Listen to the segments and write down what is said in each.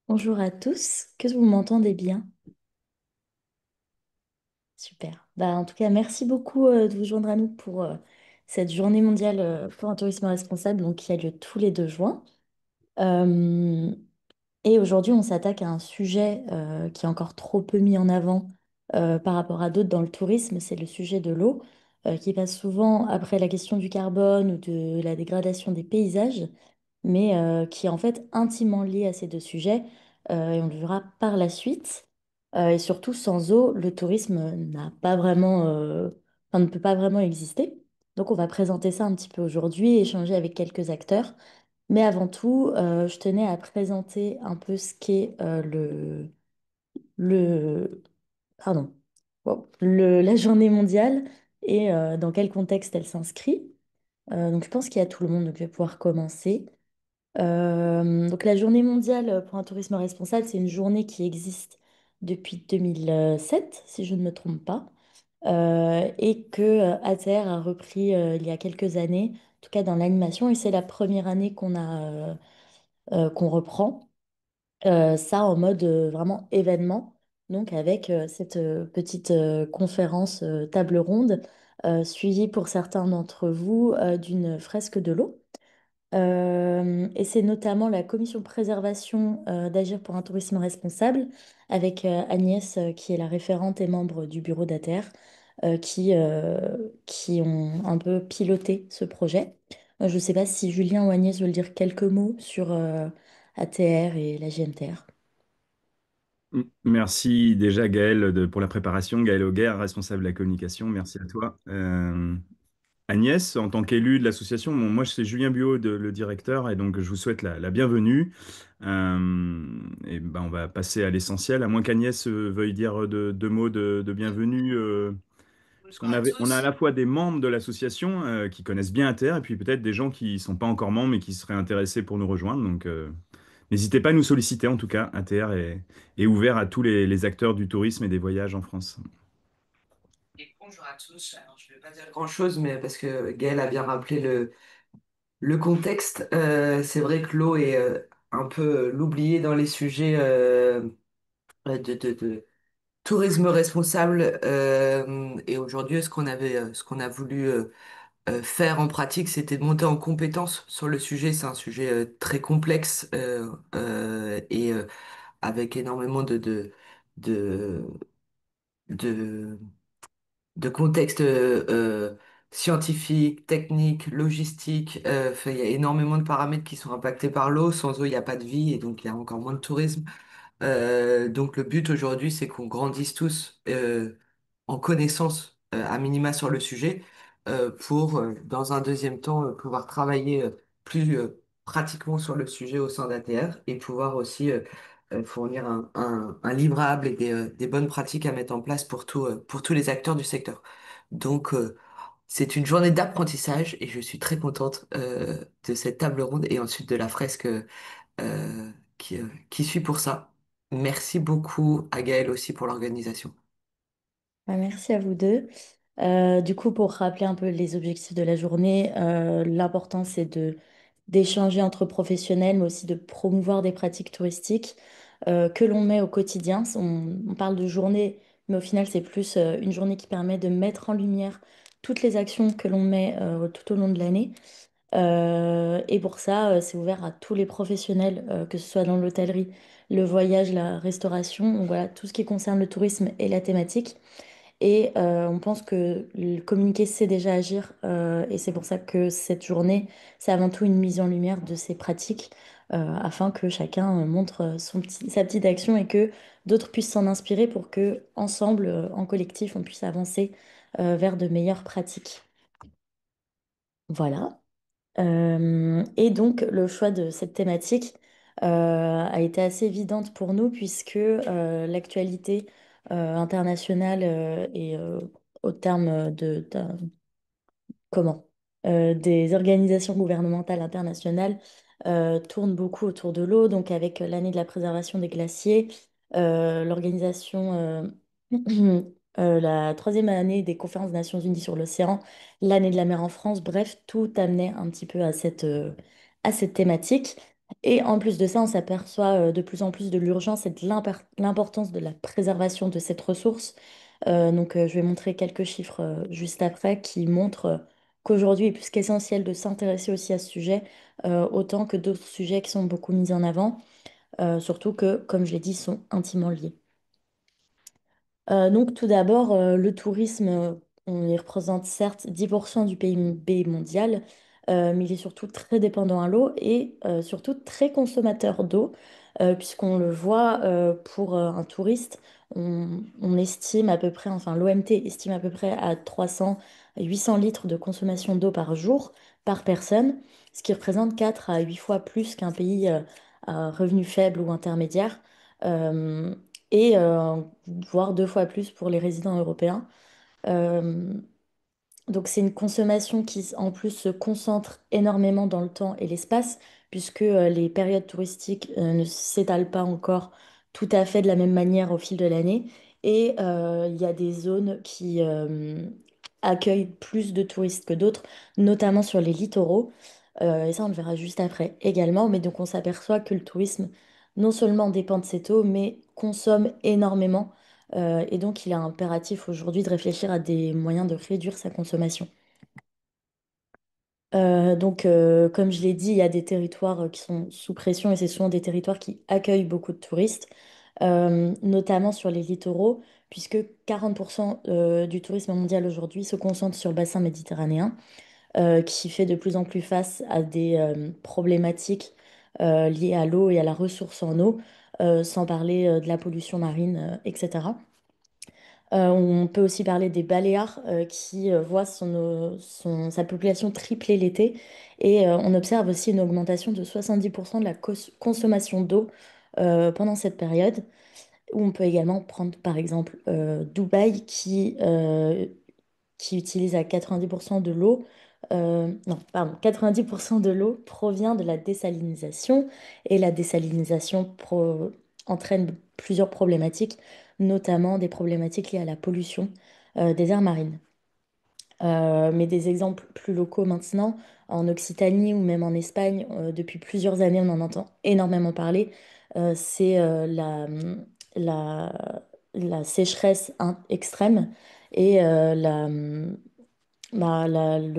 Bonjour à tous, que vous m'entendez bien? Super. En tout cas, merci beaucoup de vous joindre à nous pour cette journée mondiale pour un tourisme responsable donc, qui a lieu tous les 2 juin. Euh, et aujourd'hui, on s'attaque à un sujet qui est encore trop peu mis en avant par rapport à d'autres dans le tourisme, c'est le sujet de l'eau, qui passe souvent après la question du carbone ou de la dégradation des paysages, mais qui est en fait intimement lié à ces deux sujets, et on le verra par la suite. Et surtout, sans eau, le tourisme n'a pas vraiment, enfin, ne peut pas vraiment exister. Donc, on va présenter ça un petit peu aujourd'hui, échanger avec quelques acteurs. Mais avant tout, je tenais à présenter un peu ce qu'est le, pardon, la journée mondiale et dans quel contexte elle s'inscrit. Donc, je pense qu'il y a tout le monde, donc je vais pouvoir commencer. Donc la journée mondiale pour un tourisme responsable, c'est une journée qui existe depuis 2007, si je ne me trompe pas, et que ATR a repris il y a quelques années, en tout cas dans l'animation, et c'est la première année qu'on reprend ça en mode vraiment événement, donc avec cette petite conférence table ronde, suivie pour certains d'entre vous d'une fresque de l'eau. Et c'est notamment la commission préservation d'Agir pour un tourisme responsable avec Agnès qui est la référente et membre du bureau d'ATR qui ont un peu piloté ce projet. Je ne sais pas si Julien ou Agnès veulent dire quelques mots sur ATR et la GMTR. Merci déjà Gaël pour la préparation. Gaël Auguer, responsable de la communication. Merci à toi. Agnès, en tant qu'élu de l'association, bon, moi c'est Julien Buot, le directeur, et donc je vous souhaite la bienvenue. On va passer à l'essentiel, à moins qu'Agnès veuille dire deux mots de bienvenue. Parce Bonjour à on a à tous. la fois des membres de l'association qui connaissent bien ATR, et puis peut-être des gens qui ne sont pas encore membres mais qui seraient intéressés pour nous rejoindre. Donc n'hésitez pas à nous solliciter, en tout cas, ATR est ouvert à tous les acteurs du tourisme et des voyages en France. Et bonjour à tous. Alors, je ne vais pas dire grand-chose, mais parce que Gaël a bien rappelé le contexte, c'est vrai que l'eau est un peu l'oublié dans les sujets de tourisme responsable. Et aujourd'hui, ce qu'on a voulu faire en pratique, c'était de monter en compétence sur le sujet. C'est un sujet très complexe et avec énormément de, de de contexte scientifique, technique, logistique. Enfin, il y a énormément de paramètres qui sont impactés par l'eau. Sans eau, il n'y a pas de vie et donc il y a encore moins de tourisme. Donc le but aujourd'hui, c'est qu'on grandisse tous en connaissance à minima sur le sujet pour, dans un deuxième temps, pouvoir travailler plus pratiquement sur le sujet au sein d'ATR et pouvoir aussi fournir un livrable et des bonnes pratiques à mettre en place pour tous les acteurs du secteur. Donc, c'est une journée d'apprentissage et je suis très contente de cette table ronde et ensuite de la fresque qui suit pour ça. Merci beaucoup à Gaël aussi pour l'organisation. Merci à vous deux. Du coup, pour rappeler un peu les objectifs de la journée, l'important c'est d'échanger entre professionnels, mais aussi de promouvoir des pratiques touristiques que l'on met au quotidien. On parle de journée, mais au final, c'est plus une journée qui permet de mettre en lumière toutes les actions que l'on met tout au long de l'année. Et pour ça, c'est ouvert à tous les professionnels, que ce soit dans l'hôtellerie, le voyage, la restauration, donc voilà, tout ce qui concerne le tourisme et la thématique. Et on pense que le communiquer, c'est déjà agir. Et c'est pour ça que cette journée, c'est avant tout une mise en lumière de ces pratiques, afin que chacun montre sa petite action et que d'autres puissent s'en inspirer pour que, ensemble, en collectif, on puisse avancer vers de meilleures pratiques. Voilà. Et donc, le choix de cette thématique a été assez évidente pour nous puisque l'actualité internationale et au terme comment? Des organisations gouvernementales internationales tournent beaucoup autour de l'eau, donc avec l'année de la préservation des glaciers, l'organisation, la troisième année des conférences des Nations Unies sur l'océan, l'année de la mer en France, bref, tout amenait un petit peu à cette thématique. Et en plus de ça, on s'aperçoit de plus en plus de l'urgence et de l'importance de la préservation de cette ressource. Je vais montrer quelques chiffres juste après qui montrent qu'aujourd'hui, il est plus qu'essentiel de s'intéresser aussi à ce sujet, autant que d'autres sujets qui sont beaucoup mis en avant, surtout que, comme je l'ai dit, ils sont intimement liés. Tout d'abord, le tourisme, on y représente certes 10% du PIB mondial, mais il est surtout très dépendant à l'eau et surtout très consommateur d'eau, puisqu'on le voit pour un touriste, on estime à peu près, enfin l'OMT estime à peu près à 300 à 800 litres de consommation d'eau par jour, par personne, ce qui représente 4 à 8 fois plus qu'un pays à revenu faible ou intermédiaire. Euh, et voire 2 fois plus pour les résidents européens. Euh, donc c'est une consommation qui en plus se concentre énormément dans le temps et l'espace, puisque les périodes touristiques ne s'étalent pas encore tout à fait de la même manière au fil de l'année. Et il y a des zones qui accueillent plus de touristes que d'autres, notamment sur les littoraux. Et ça, on le verra juste après également. Mais donc on s'aperçoit que le tourisme non seulement dépend de cette eau, mais consomme énormément. Et donc, il est impératif aujourd'hui de réfléchir à des moyens de réduire sa consommation. Comme je l'ai dit, il y a des territoires qui sont sous pression et c'est souvent des territoires qui accueillent beaucoup de touristes, notamment sur les littoraux, puisque 40% du tourisme mondial aujourd'hui se concentre sur le bassin méditerranéen, qui fait de plus en plus face à des problématiques liées à l'eau et à la ressource en eau, sans parler de la pollution marine, etc. On peut aussi parler des Baléares qui voient sa population tripler l'été et on observe aussi une augmentation de 70% de la consommation d'eau pendant cette période. Ou on peut également prendre par exemple Dubaï qui utilise à 90% de l'eau. Non, pardon, 90% de l'eau provient de la désalinisation et la désalinisation entraîne plusieurs problématiques, notamment des problématiques liées à la pollution des aires marines. Mais des exemples plus locaux maintenant, en Occitanie ou même en Espagne, depuis plusieurs années, on en entend énormément parler. C'est la, la sécheresse extrême et le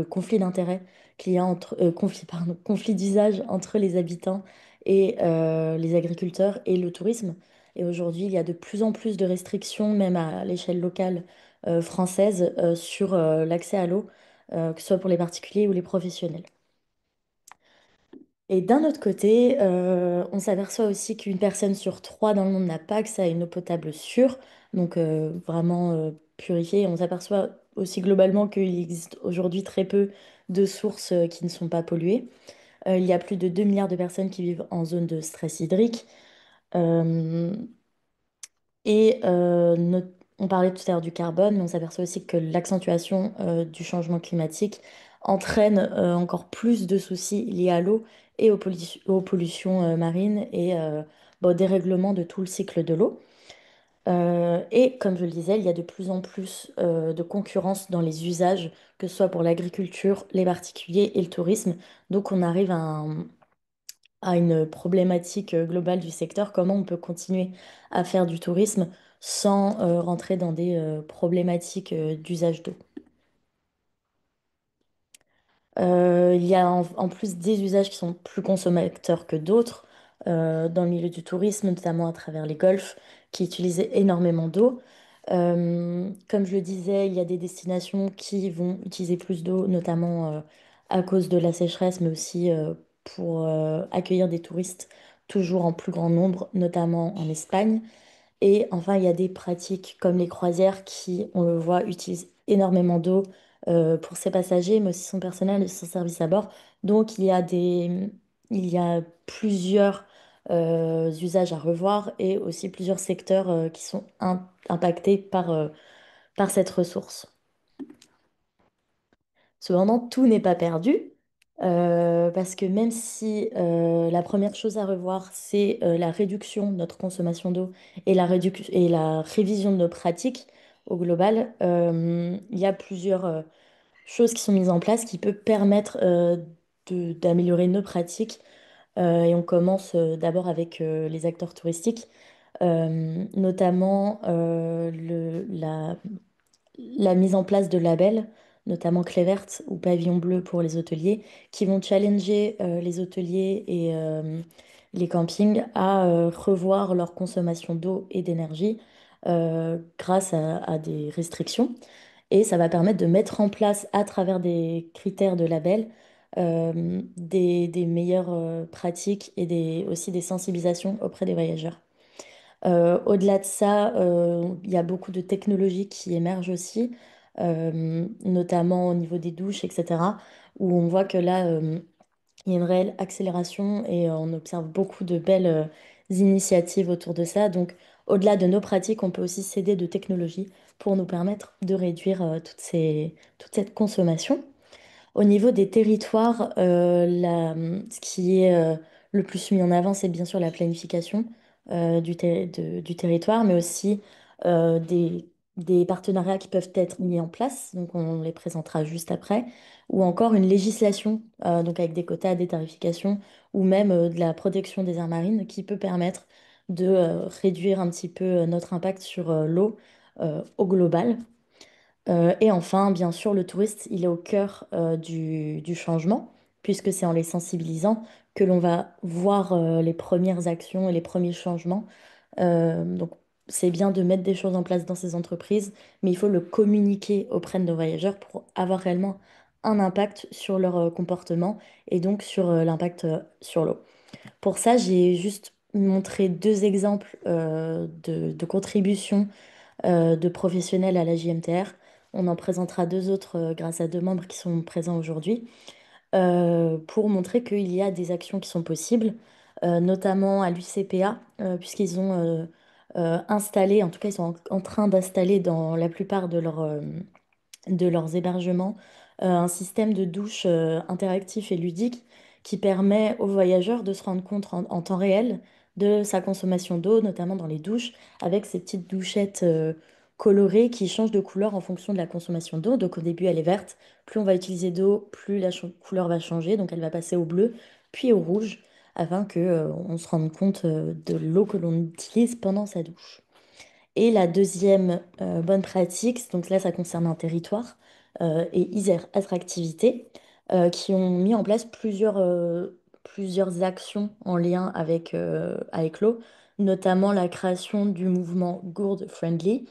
conflit d'intérêts qu'il y a entre conflit d'usage entre les habitants et les agriculteurs et le tourisme. Et aujourd'hui, il y a de plus en plus de restrictions, même à l'échelle locale française, sur l'accès à l'eau, que ce soit pour les particuliers ou les professionnels. Et d'un autre côté, on s'aperçoit aussi qu'une personne sur trois dans le monde n'a pas accès à une eau potable sûre, donc vraiment purifiée. On s'aperçoit aussi globalement qu'il existe aujourd'hui très peu de sources qui ne sont pas polluées. Il y a plus de 2 milliards de personnes qui vivent en zone de stress hydrique. Euh, on parlait tout à l'heure du carbone, mais on s'aperçoit aussi que l'accentuation du changement climatique entraîne encore plus de soucis liés à l'eau et aux pollutions marines et au dérèglement de tout le cycle de l'eau. Et comme je le disais, il y a de plus en plus de concurrence dans les usages, que ce soit pour l'agriculture, les particuliers et le tourisme. Donc on arrive à une problématique globale du secteur, comment on peut continuer à faire du tourisme sans rentrer dans des problématiques d'usage d'eau. Il y a en plus des usages qui sont plus consommateurs que d'autres dans le milieu du tourisme, notamment à travers les golfs, qui utilisent énormément d'eau. Comme je le disais, il y a des destinations qui vont utiliser plus d'eau, notamment à cause de la sécheresse, mais aussi pour accueillir des touristes toujours en plus grand nombre, notamment en Espagne. Et enfin, il y a des pratiques comme les croisières qui, on le voit, utilisent énormément d'eau pour ses passagers, mais aussi son personnel et son service à bord. Donc, il y a plusieurs usages à revoir et aussi plusieurs secteurs qui sont impactés par cette ressource. Cependant, tout n'est pas perdu, parce que même si la première chose à revoir, c'est la réduction de notre consommation d'eau et et la révision de nos pratiques au global, il y a plusieurs choses qui sont mises en place qui peuvent permettre d'améliorer nos pratiques. Et on commence d'abord avec les acteurs touristiques, notamment la mise en place de labels, notamment Clé verte ou Pavillon bleu pour les hôteliers, qui vont challenger les hôteliers et les campings à revoir leur consommation d'eau et d'énergie grâce à des restrictions. Et ça va permettre de mettre en place, à travers des critères de label, des meilleures pratiques et aussi des sensibilisations auprès des voyageurs. Au-delà de ça, il y a beaucoup de technologies qui émergent aussi, notamment au niveau des douches, etc., où on voit que là, il y a une réelle accélération et on observe beaucoup de belles initiatives autour de ça. Donc, au-delà de nos pratiques, on peut aussi s'aider de technologies pour nous permettre de réduire toute cette consommation. Au niveau des territoires, ce qui est le plus mis en avant, c'est bien sûr la planification du territoire, mais aussi des partenariats qui peuvent être mis en place, donc on les présentera juste après, ou encore une législation, donc avec des quotas, des tarifications, ou même de la protection des aires marines, qui peut permettre de réduire un petit peu notre impact sur l'eau au global. Et enfin, bien sûr, le touriste, il est au cœur du changement, puisque c'est en les sensibilisant que l'on va voir les premières actions et les premiers changements. Donc, c'est bien de mettre des choses en place dans ces entreprises, mais il faut le communiquer auprès de nos voyageurs pour avoir réellement un impact sur leur comportement et donc sur l'impact sur l'eau. Pour ça, j'ai juste montré deux exemples de contributions de professionnels à la JMTR. On en présentera deux autres grâce à deux membres qui sont présents aujourd'hui pour montrer qu'il y a des actions qui sont possibles, notamment à l'UCPA, puisqu'ils ont installé, en tout cas ils sont en train d'installer dans la plupart de leurs hébergements, un système de douche interactif et ludique qui permet aux voyageurs de se rendre compte en temps réel de sa consommation d'eau, notamment dans les douches, avec ces petites douchettes colorées qui changent de couleur en fonction de la consommation d'eau. Donc au début, elle est verte. Plus on va utiliser d'eau, plus la couleur va changer. Donc elle va passer au bleu, puis au rouge, afin que, on se rende compte de l'eau que l'on utilise pendant sa douche. Et la deuxième bonne pratique, donc là ça concerne un territoire et Isère Attractivité, qui ont mis en place plusieurs actions en lien avec l'eau, notamment la création du mouvement Gourde Friendly,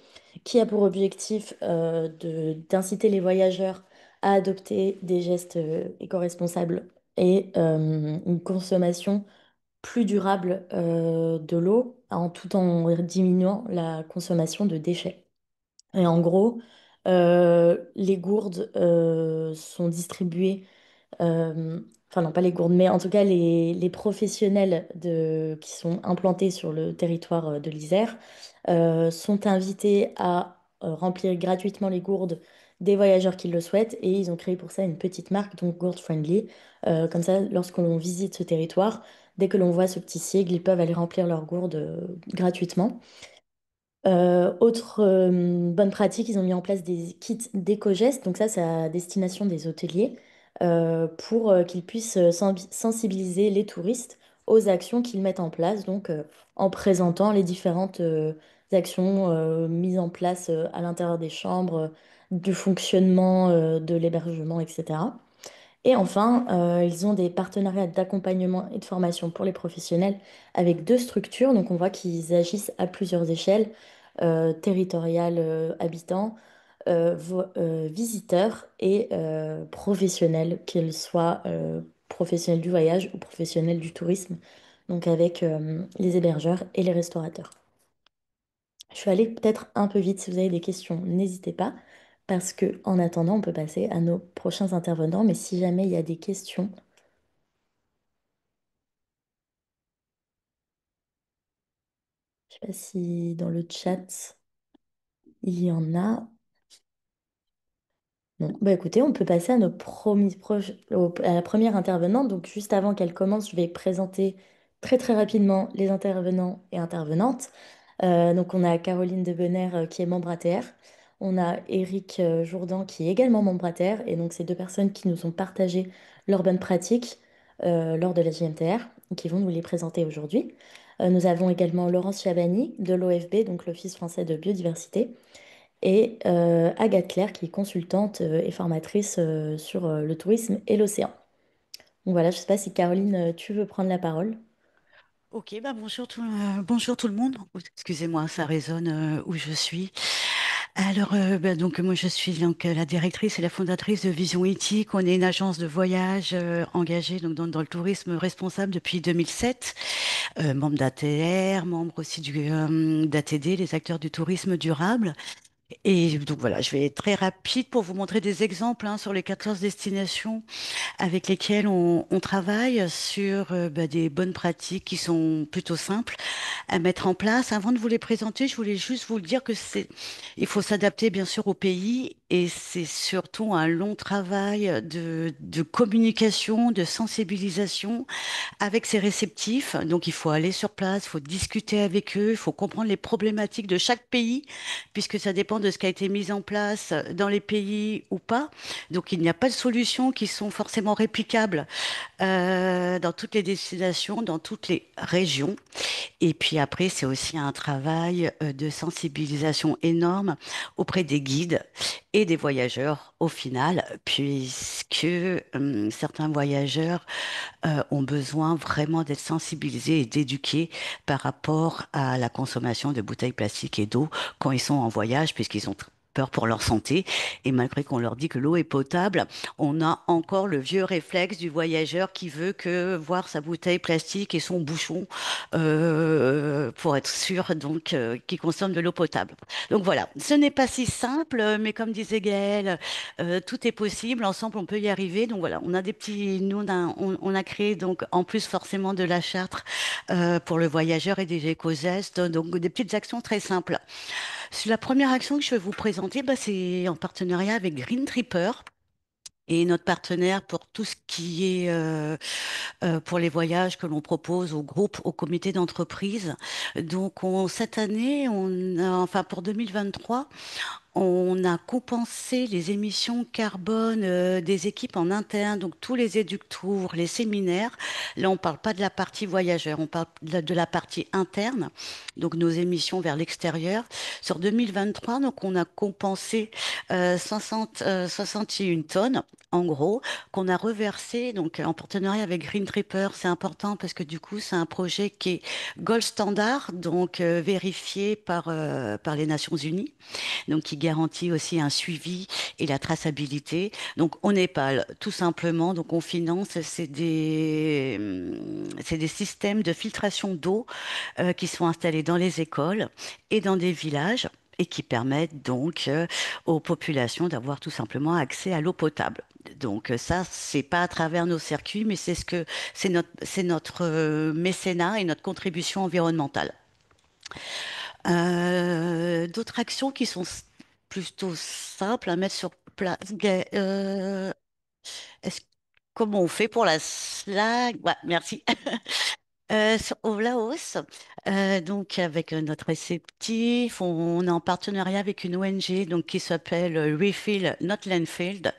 qui a pour objectif d'inciter les voyageurs à adopter des gestes éco-responsables et une consommation plus durable de l'eau tout en diminuant la consommation de déchets. Et en gros, les gourdes sont distribuées enfin non pas les gourdes, mais en tout cas les professionnels qui sont implantés sur le territoire de l'Isère sont invités à remplir gratuitement les gourdes des voyageurs qui le souhaitent et ils ont créé pour ça une petite marque, donc Gourd Friendly. Comme ça, lorsqu'on visite ce territoire, dès que l'on voit ce petit sigle, ils peuvent aller remplir leurs gourdes gratuitement. Autre bonne pratique, ils ont mis en place des kits d'éco-gestes, donc ça c'est à destination des hôteliers, pour qu'ils puissent sensibiliser les touristes aux actions qu'ils mettent en place, donc en présentant les différentes actions mises en place à l'intérieur des chambres, du fonctionnement de l'hébergement, etc. Et enfin, ils ont des partenariats d'accompagnement et de formation pour les professionnels avec deux structures. Donc on voit qu'ils agissent à plusieurs échelles, territoriales, habitants, visiteurs et professionnels, qu'ils soient professionnels du voyage ou professionnels du tourisme, donc avec les hébergeurs et les restaurateurs. Je suis allée peut-être un peu vite. Si vous avez des questions, n'hésitez pas. Parce que en attendant, on peut passer à nos prochains intervenants. Mais si jamais il y a des questions, je sais pas si dans le chat il y en a. Non. Bah écoutez, on peut passer à, à la première intervenante. Donc juste avant qu'elle commence, je vais présenter très très rapidement les intervenants et intervenantes. Donc on a Caroline Debener qui est membre ATR. On a Eric Jourdan qui est également membre ATR. Et donc ces deux personnes qui nous ont partagé leurs bonnes pratiques lors de la JMTR. qui vont nous les présenter aujourd'hui. Nous avons également Laurence Chabani de l'OFB, donc l'Office français de biodiversité, et Agathe Claire, qui est consultante et formatrice sur le tourisme et l'océan. Donc voilà, je ne sais pas si Caroline, tu veux prendre la parole. Ok, bah bonjour tout le monde. Excusez-moi, ça résonne où je suis. Alors, bah, donc moi je suis donc la directrice et la fondatrice de Vision Éthique. On est une agence de voyage engagée donc dans le tourisme responsable depuis 2007, membre d'ATR, membre aussi d'ATD, les acteurs du tourisme durable. Et donc voilà, je vais être très rapide pour vous montrer des exemples hein, sur les 14 destinations avec lesquelles on travaille sur bah, des bonnes pratiques qui sont plutôt simples à mettre en place. Avant de vous les présenter, je voulais juste vous le dire que il faut s'adapter bien sûr au pays et c'est surtout un long travail de communication, de sensibilisation avec ces réceptifs. Donc il faut aller sur place, il faut discuter avec eux, il faut comprendre les problématiques de chaque pays puisque ça dépend de ce qui a été mis en place dans les pays ou pas. Donc il n'y a pas de solutions qui sont forcément réplicables dans toutes les destinations, dans toutes les régions. Et puis après, c'est aussi un travail de sensibilisation énorme auprès des guides et des voyageurs au final, puisque certains voyageurs ont besoin vraiment d'être sensibilisés et d'éduqués par rapport à la consommation de bouteilles plastiques et d'eau quand ils sont en voyage, puisqu'ils ont peur pour leur santé. Et malgré qu'on leur dit que l'eau est potable, on a encore le vieux réflexe du voyageur qui veut que voir sa bouteille plastique et son bouchon pour être sûr donc qu'il consomme de l'eau potable. Donc voilà, ce n'est pas si simple, mais comme disait Gaëlle, tout est possible. Ensemble, on peut y arriver. Donc voilà, on a des petits, nous on a créé donc en plus forcément de la charte pour le voyageur et des éco-gestes, donc des petites actions très simples. La première action que je vais vous présenter, bah, c'est en partenariat avec Green Tripper. Et notre partenaire pour tout ce qui est pour les voyages que l'on propose aux groupes, aux comités d'entreprise. Donc cette année, enfin pour 2023, on a compensé les émissions carbone des équipes en interne, donc tous les éductours, les séminaires. Là, on ne parle pas de la partie voyageur, on parle de la partie interne, donc nos émissions vers l'extérieur. Sur 2023, donc on a compensé 61 tonnes, en gros, qu'on a reversé donc en partenariat avec Green Tripper. C'est important parce que du coup, c'est un projet qui est gold standard, donc vérifié par les Nations Unies donc qui garantit aussi un suivi et la traçabilité. Donc au Népal, tout simplement, donc on finance, c'est des systèmes de filtration d'eau qui sont installés dans les écoles et dans des villages et qui permettent donc aux populations d'avoir tout simplement accès à l'eau potable. Donc ça, c'est pas à travers nos circuits, mais c'est notre mécénat et notre contribution environnementale. D'autres actions qui sont plutôt simples à mettre sur place. Est-ce, comment on fait pour la slide? Ouais, merci. Au Laos, donc avec notre réceptif, on est en partenariat avec une ONG donc qui s'appelle Refill Not Landfill,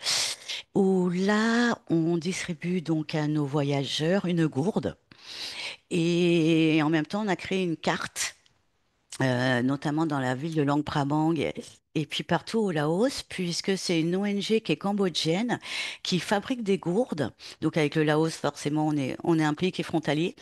où là on distribue donc à nos voyageurs une gourde et en même temps on a créé une carte notamment dans la ville de Luang Prabang et puis partout au Laos, puisque c'est une ONG qui est cambodgienne, qui fabrique des gourdes. Donc avec le Laos, forcément, on est un pays qui est frontalier.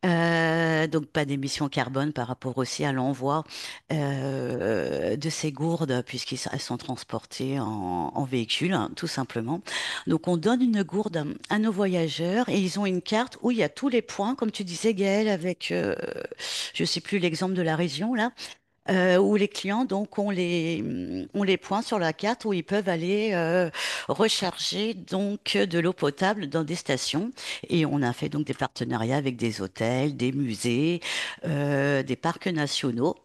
Donc pas d'émissions carbone par rapport aussi à l'envoi de ces gourdes puisqu'elles sont transportées en véhicule, hein, tout simplement. Donc on donne une gourde à nos voyageurs et ils ont une carte où il y a tous les points, comme tu disais Gaëlle, avec je sais plus l'exemple de la région là, où les clients donc ont les points sur la carte où ils peuvent aller recharger donc de l'eau potable dans des stations. Et on a fait donc des partenariats avec des hôtels, des musées, des parcs nationaux.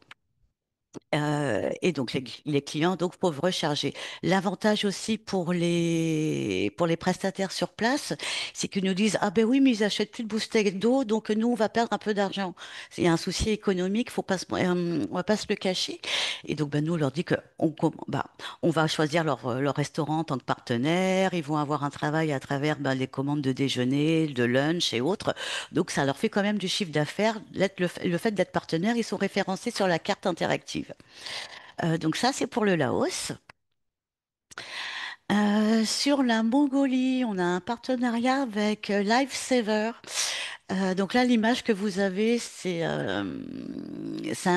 Et donc les clients donc peuvent recharger. L'avantage aussi pour les prestataires sur place, c'est qu'ils nous disent ah ben oui mais ils achètent plus de bouteilles d'eau donc nous on va perdre un peu d'argent. C'est un souci économique, faut pas on va pas se le cacher. Et donc ben nous on leur dit que on va choisir leur restaurant en tant que partenaire. Ils vont avoir un travail à travers les commandes de déjeuner, de lunch et autres. Donc ça leur fait quand même du chiffre d'affaires. Le fait d'être partenaire, ils sont référencés sur la carte interactive. Donc ça, c'est pour le Laos. Sur la Mongolie, on a un partenariat avec Lifesaver. Donc là, l'image que vous avez, c'est un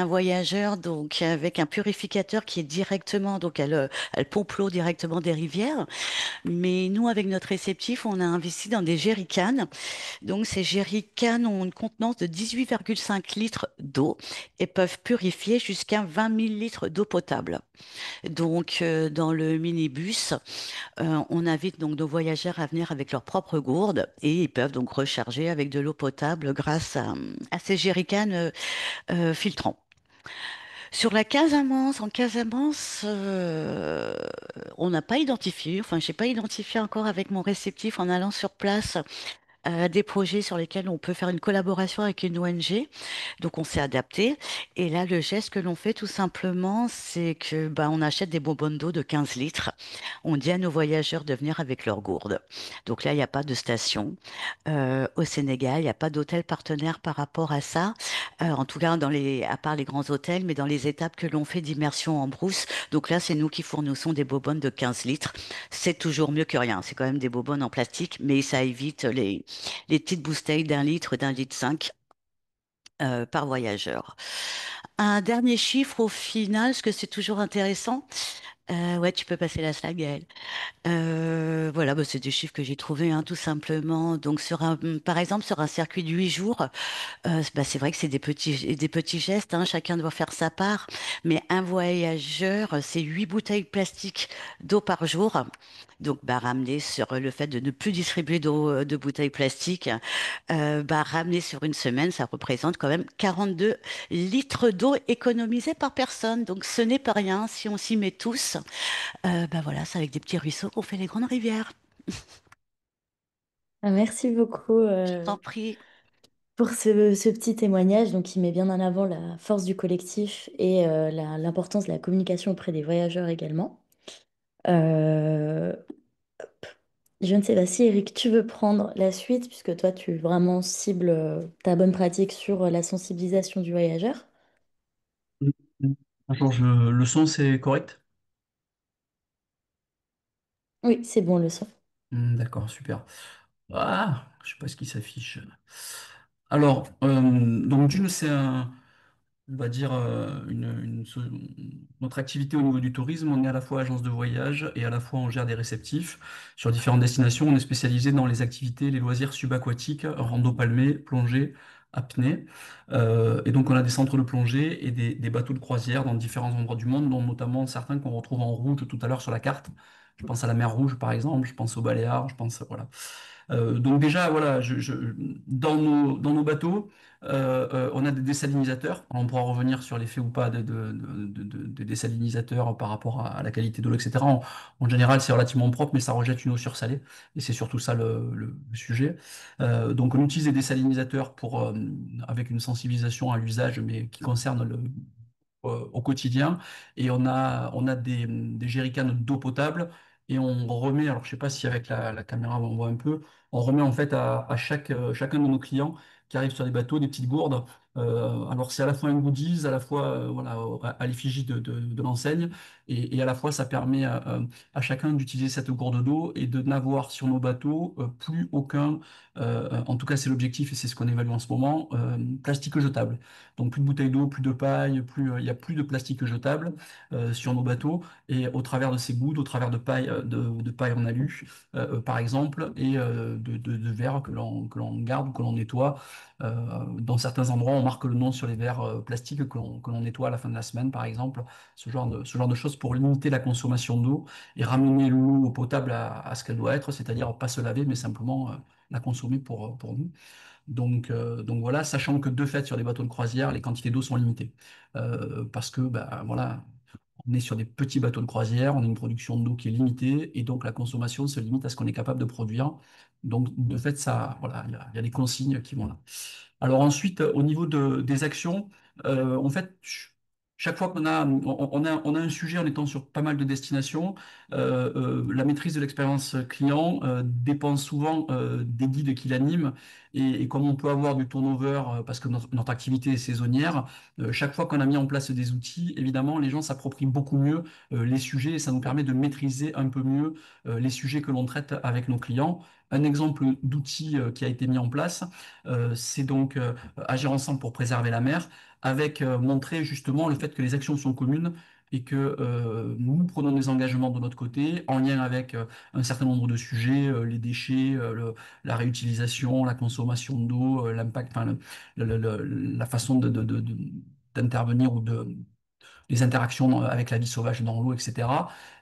voyageur donc avec un purificateur qui est directement donc elle pompe l'eau directement des rivières. Mais nous, avec notre réceptif, on a investi dans des jerrycans. Donc ces jerrycans ont une contenance de 18,5 litres d'eau et peuvent purifier jusqu'à 20 000 litres d'eau potable. Donc, dans le minibus, on invite donc nos voyageurs à venir avec leurs propres gourdes et ils peuvent donc recharger avec de l'eau potable grâce à ces jerrycans filtrants. Sur la Casamance, en Casamance, on n'a pas identifié, enfin, j'ai pas identifié encore avec mon réceptif en allant sur place des projets sur lesquels on peut faire une collaboration avec une ONG. Donc on s'est adapté. Et là, le geste que l'on fait tout simplement, c'est que on achète des bonbonnes d'eau de 15 litres. On dit à nos voyageurs de venir avec leurs gourdes. Donc là, il n'y a pas de station. Au Sénégal, il n'y a pas d'hôtel partenaire par rapport à ça. En tout cas, à part les grands hôtels, mais dans les étapes que l'on fait d'immersion en brousse. Donc là, c'est nous qui fournissons des bonbonnes de 15 litres. C'est toujours mieux que rien. C'est quand même des bonbonnes en plastique, mais ça évite les petites bouteilles d'un litre 5 par voyageur. Un dernier chiffre au final, parce que c'est toujours intéressant. Ouais, tu peux passer la slide, Gaëlle. Voilà, c'est des chiffres que j'ai trouvés, hein, tout simplement. Donc, par exemple, sur un circuit de 8 jours, c'est vrai que c'est des petits gestes, hein, chacun doit faire sa part. Mais un voyageur, c'est 8 bouteilles plastiques d'eau par jour. Donc, ramener sur le fait de ne plus distribuer de bouteilles plastiques, ramener sur une semaine, ça représente quand même 42 litres d'eau économisés par personne. Donc, ce n'est pas rien si on s'y met tous. Voilà, c'est avec des petits ruisseaux qu'on fait les grandes rivières. Merci beaucoup Je t'en prie. pour ce petit témoignage donc, qui met bien en avant la force du collectif et l'importance de la communication auprès des voyageurs également. Euh, je ne sais pas si Eric, tu veux prendre la suite, puisque toi, tu vraiment cibles ta bonne pratique sur la sensibilisation du voyageur. Bonjour, le son c'est correct? Oui, c'est bon le son. D'accord, super. Ah, je sais pas ce qui s'affiche. Alors, donc Jules, c'est on va dire notre activité au niveau du tourisme. On est à la fois agence de voyage et à la fois on gère des réceptifs sur différentes destinations. On est spécialisé dans les activités, les loisirs subaquatiques, rando palmé, plongée, apnée. Et donc on a des centres de plongée et des bateaux de croisière dans différents endroits du monde, dont notamment certains qu'on retrouve en rouge tout à l'heure sur la carte. Je pense à la mer Rouge par exemple, je pense aux Baléares, je pense voilà. Donc déjà, voilà, dans nos bateaux, on a des désalinisateurs. On pourra revenir sur l'effet ou pas de désalinisateurs par rapport à la qualité de l'eau, etc. En général, c'est relativement propre, mais ça rejette une eau sursalée. Et c'est surtout ça le sujet. Donc on utilise des désalinisateurs avec une sensibilisation à l'usage, mais qui concerne au quotidien. Et on a des jerrycans d'eau potable et on remet, alors je sais pas si avec la caméra on voit un peu, on remet en fait à chacun de nos clients qui arrivent sur les bateaux des petites gourdes. Alors c'est à la fois un goodies, à la fois voilà, à l'effigie de l'enseigne et à la fois ça permet à chacun d'utiliser cette gourde d'eau et de n'avoir sur nos bateaux plus aucun, en tout cas c'est l'objectif et c'est ce qu'on évalue en ce moment, plastique jetable. Donc plus de bouteilles d'eau, plus de paille, il y a plus de plastique jetable sur nos bateaux. Et au travers de ces gouttes, au travers de paille, de paille en alu, par exemple, et de verre que l'on garde ou que l'on nettoie. Dans certains endroits, on marque le nom sur les verres plastiques que l'on nettoie à la fin de la semaine, par exemple. Ce genre de choses pour limiter la consommation d'eau et ramener l'eau potable à ce qu'elle doit être, c'est-à-dire pas se laver, mais simplement la consommer pour nous. Donc voilà, sachant que de fait, sur des bateaux de croisière, les quantités d'eau sont limitées. Parce que, bah, voilà, on est sur des petits bateaux de croisière, on a une production d'eau qui est limitée, et donc la consommation se limite à ce qu'on est capable de produire. Donc, de fait, ça, voilà, il y a des consignes qui vont là. Alors ensuite, au niveau des actions, en fait, chaque fois qu'on a un sujet en étant sur pas mal de destinations, la maîtrise de l'expérience client dépend souvent des guides qui l'animent. Et comme on peut avoir du turnover, parce que notre activité est saisonnière, chaque fois qu'on a mis en place des outils, évidemment, les gens s'approprient beaucoup mieux les sujets et ça nous permet de maîtriser un peu mieux les sujets que l'on traite avec nos clients. Un exemple d'outil qui a été mis en place, c'est donc agir ensemble pour préserver la mer, avec montrer justement le fait que les actions sont communes et que nous prenons des engagements de notre côté en lien avec un certain nombre de sujets, les déchets, la réutilisation, la consommation d'eau, l'impact, enfin, la façon d'intervenir ou les interactions avec la vie sauvage dans l'eau, etc.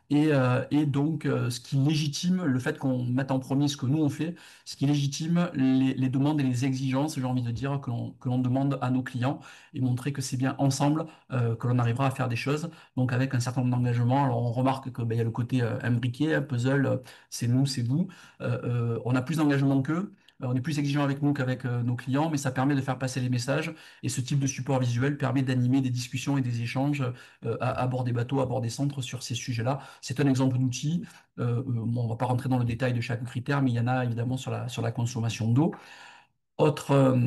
Et donc, ce qui légitime le fait qu'on mette en premier ce que nous on fait, ce qui légitime les demandes et les exigences, j'ai envie de dire, que l'on demande à nos clients et montrer que c'est bien ensemble que l'on arrivera à faire des choses. Donc, avec un certain nombre d'engagements, alors on remarque que ben, il y a le côté imbriqué, puzzle, c'est nous, c'est vous. On a plus d'engagement qu'eux. On est plus exigeant avec nous qu'avec nos clients, mais ça permet de faire passer les messages. Et ce type de support visuel permet d'animer des discussions et des échanges à bord des bateaux, à bord des centres sur ces sujets-là. C'est un exemple d'outil. Bon, on ne va pas rentrer dans le détail de chaque critère, mais il y en a évidemment sur la consommation d'eau. Autre,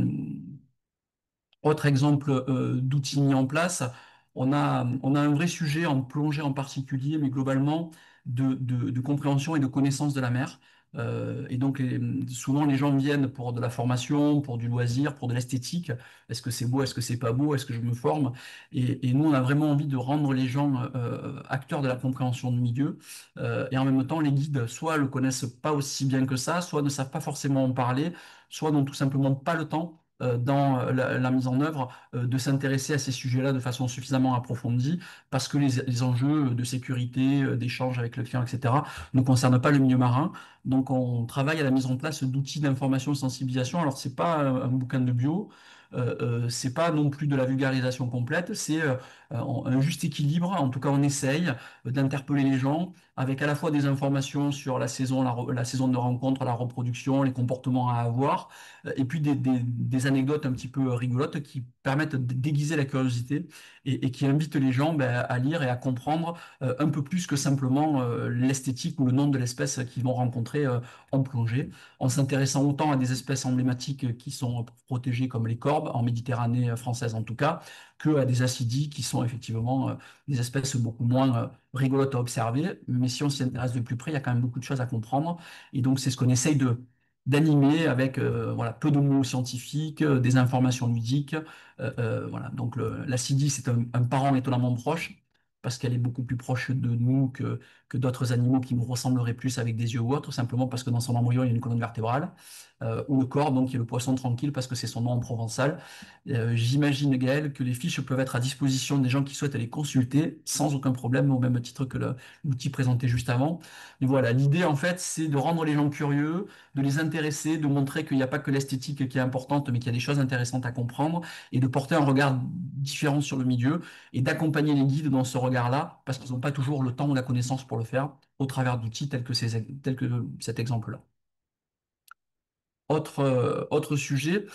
autre exemple d'outils mis en place, on a un vrai sujet en plongée en particulier, mais globalement de compréhension et de connaissance de la mer. Et donc souvent les gens viennent pour de la formation, pour du loisir, pour de l'esthétique. Est-ce que c'est beau, est-ce que c'est pas beau, est-ce que je me forme? Et nous on a vraiment envie de rendre les gens acteurs de la compréhension du milieu. Et en même temps les guides soit le connaissent pas aussi bien que ça, soit ne savent pas forcément en parler, soit n'ont tout simplement pas le temps dans la mise en œuvre de s'intéresser à ces sujets-là de façon suffisamment approfondie parce que les enjeux de sécurité, d'échange avec le client, etc., ne concernent pas le milieu marin. Donc, on travaille à la mise en place d'outils d'information et de sensibilisation. Alors, c'est pas un bouquin de bio. C'est pas non plus de la vulgarisation complète, c'est un juste équilibre. En tout cas, on essaye d'interpeller les gens avec à la fois des informations sur la saison, la saison de rencontre, la reproduction, les comportements à avoir, et puis des anecdotes un petit peu rigolotes qui permettent de déguiser la curiosité et qui invitent les gens ben, à lire et à comprendre un peu plus que simplement l'esthétique ou le nom de l'espèce qu'ils vont rencontrer en plongée, en s'intéressant autant à des espèces emblématiques qui sont protégées comme les corbes, en Méditerranée française en tout cas, que à des acidies qui sont effectivement des espèces beaucoup moins rigolotes à observer. Mais si on s'y intéresse de plus près, il y a quand même beaucoup de choses à comprendre. Et donc, c'est ce qu'on essaye d'animer avec voilà, peu de mots scientifiques, des informations ludiques. Voilà. Donc l'acidie, c'est un parent étonnamment proche, parce qu'elle est beaucoup plus proche de nous que d'autres animaux qui nous ressembleraient plus avec des yeux ou autres, simplement parce que dans son embryon, il y a une colonne vertébrale, ou le corps, donc qui est le poisson tranquille, parce que c'est son nom en provençal. J'imagine, Gaël, que les fiches peuvent être à disposition des gens qui souhaitent les consulter sans aucun problème, au même titre que l'outil présenté juste avant. Et voilà, l'idée, en fait, c'est de rendre les gens curieux, de les intéresser, de montrer qu'il n'y a pas que l'esthétique qui est importante, mais qu'il y a des choses intéressantes à comprendre, et de porter un regard différent sur le milieu, et d'accompagner les guides dans ce regard-là, parce qu'ils n'ont pas toujours le temps ou la connaissance pour le faire, au travers d'outils tels que cet exemple-là. Autre sujet.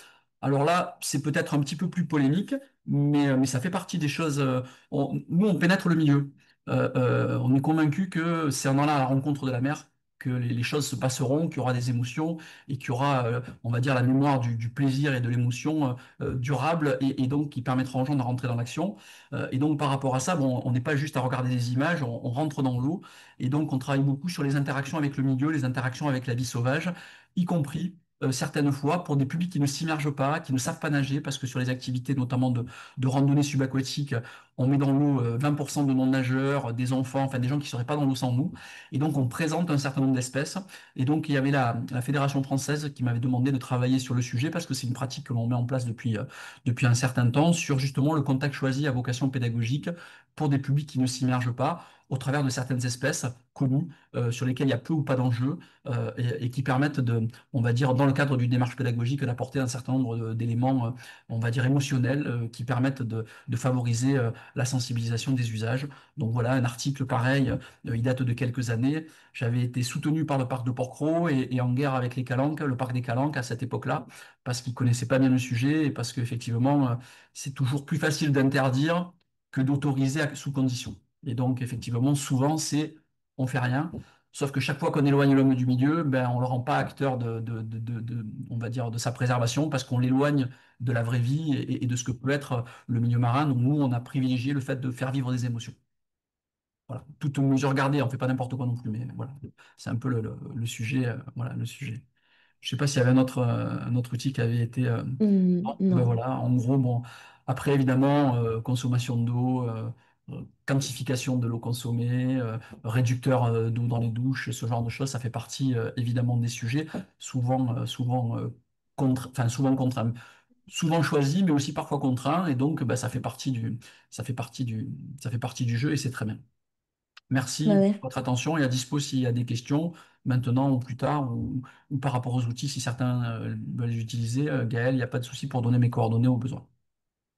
Alors là, c'est peut-être un petit peu plus polémique, mais ça fait partie des choses. Nous, on pénètre le milieu. On est convaincu que c'est en allant à la rencontre de la mer que les choses se passeront, qu'il y aura des émotions et qu'il y aura, on va dire, la mémoire du plaisir et de l'émotion durable et donc qui permettra aux gens de rentrer dans l'action. Et donc, par rapport à ça, bon, on n'est pas juste à regarder des images, on rentre dans l'eau et donc on travaille beaucoup sur les interactions avec le milieu, les interactions avec la vie sauvage, y compris certaines fois pour des publics qui ne s'immergent pas, qui ne savent pas nager, parce que sur les activités notamment de randonnée subaquatique, on met dans l'eau 20% de non-nageurs, des enfants, enfin des gens qui ne seraient pas dans l'eau sans nous. Et donc on présente un certain nombre d'espèces. Et donc il y avait la Fédération française qui m'avait demandé de travailler sur le sujet, parce que c'est une pratique que l'on met en place depuis un certain temps, sur justement le contact choisi à vocation pédagogique pour des publics qui ne s'immergent pas. au travers de certaines espèces connues sur lesquelles il y a peu ou pas d'enjeux et qui permettent de, on va dire, dans le cadre d'une démarche pédagogique, d'apporter un certain nombre d'éléments, on va dire, émotionnels qui permettent de favoriser la sensibilisation des usages. Donc voilà, un article pareil, il date de quelques années. J'avais été soutenu par le parc de Porquerolles et en guerre avec les Calanques, le parc des Calanques à cette époque-là, parce qu'ils connaissaient pas bien le sujet et parce qu'effectivement, c'est toujours plus facile d'interdire que d'autoriser sous condition. Et donc, effectivement, souvent, c'est on fait rien. Sauf que chaque fois qu'on éloigne l'homme du milieu, ben, on ne le rend pas acteur on va dire, de sa préservation parce qu'on l'éloigne de la vraie vie et de ce que peut être le milieu marin. Donc, nous, on a privilégié le fait de faire vivre des émotions. Voilà. Toute mesure gardée, on ne fait pas n'importe quoi non plus, mais voilà. C'est un peu le sujet. Voilà, le sujet. Je sais pas s'il y avait un autre outil qui avait été. Non, ben Non. voilà, en gros, bon. Après, évidemment, consommation d'eau, quantification de l'eau consommée, réducteur d'eau dans les douches, ce genre de choses, ça fait partie évidemment des sujets, enfin, souvent contraints, souvent choisis, mais aussi parfois contraints, et donc ben, ça fait partie du jeu, et c'est très bien. Ouais, Merci pour ouais. votre attention et à dispo s'il y a des questions, maintenant ou plus tard, ou par rapport aux outils, si certains veulent les utiliser. Gaël, il n'y a pas de souci pour donner mes coordonnées au besoin.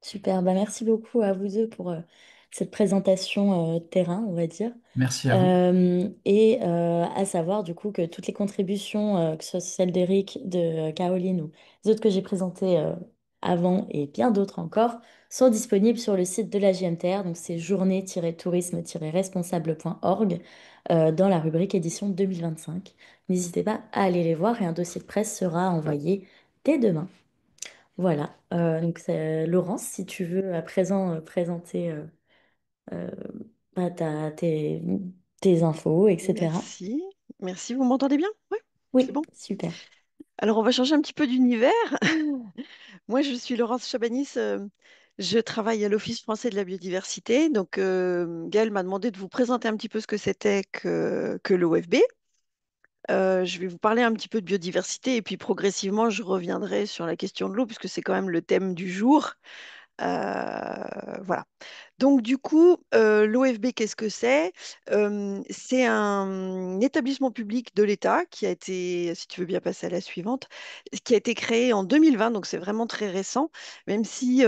Super. Bah, merci beaucoup à vous deux pour cette présentation terrain, on va dire. Merci à vous. Et à savoir du coup que toutes les contributions, que ce soit celle d'Eric, de Caroline ou les autres que j'ai présentées avant et bien d'autres encore, sont disponibles sur le site de la JMTR. Donc c'est journée-tourisme-responsable.org dans la rubrique édition 2025. N'hésitez pas à aller les voir et un dossier de presse sera envoyé dès demain. Voilà. Donc Laurence, si tu veux à présent présenter euh, bah, tes infos, etc. Merci. Merci, vous m'entendez bien? Oui, c'est Oui, bon. super. Alors, on va changer un petit peu d'univers. Moi, je suis Laurence Chabanis. Je travaille à l'Office français de la biodiversité. Donc, Gaël m'a demandé de vous présenter un petit peu ce que c'était que l'OFB. Je vais vous parler un petit peu de biodiversité et puis progressivement, je reviendrai sur la question de l'eau, puisque c'est quand même le thème du jour. Voilà. Donc, du coup, l'OFB, qu'est-ce que c'est? C'est un établissement public de l'État qui a été, si tu veux bien passer à la suivante, qui a été créé en 2020, donc c'est vraiment très récent, même si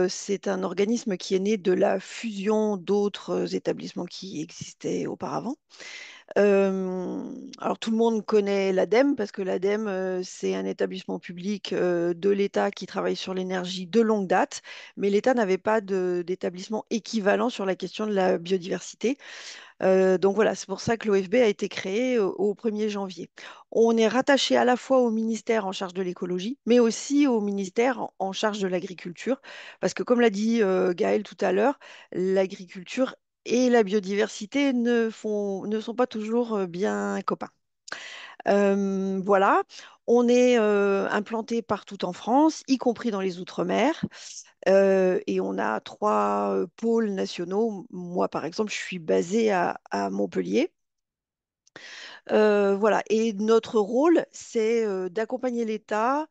c'est un organisme qui est né de la fusion d'autres établissements qui existaient auparavant. Alors tout le monde connaît l'ADEME parce que l'ADEME, c'est un établissement public de l'État qui travaille sur l'énergie de longue date, mais l'État n'avait pas d'établissement équivalent sur la question de la biodiversité. Donc voilà, c'est pour ça que l'OFB a été créé au 1er janvier. On est rattaché à la fois au ministère en charge de l'écologie, mais aussi au ministère en charge de l'agriculture, parce que comme l'a dit Gaël tout à l'heure, l'agriculture et la biodiversité ne sont pas toujours bien copains. Voilà, on est implanté partout en France, y compris dans les Outre-mer. Et on a trois pôles nationaux. Moi, par exemple, je suis basée à Montpellier. Voilà. Et notre rôle, c'est d'accompagner l'État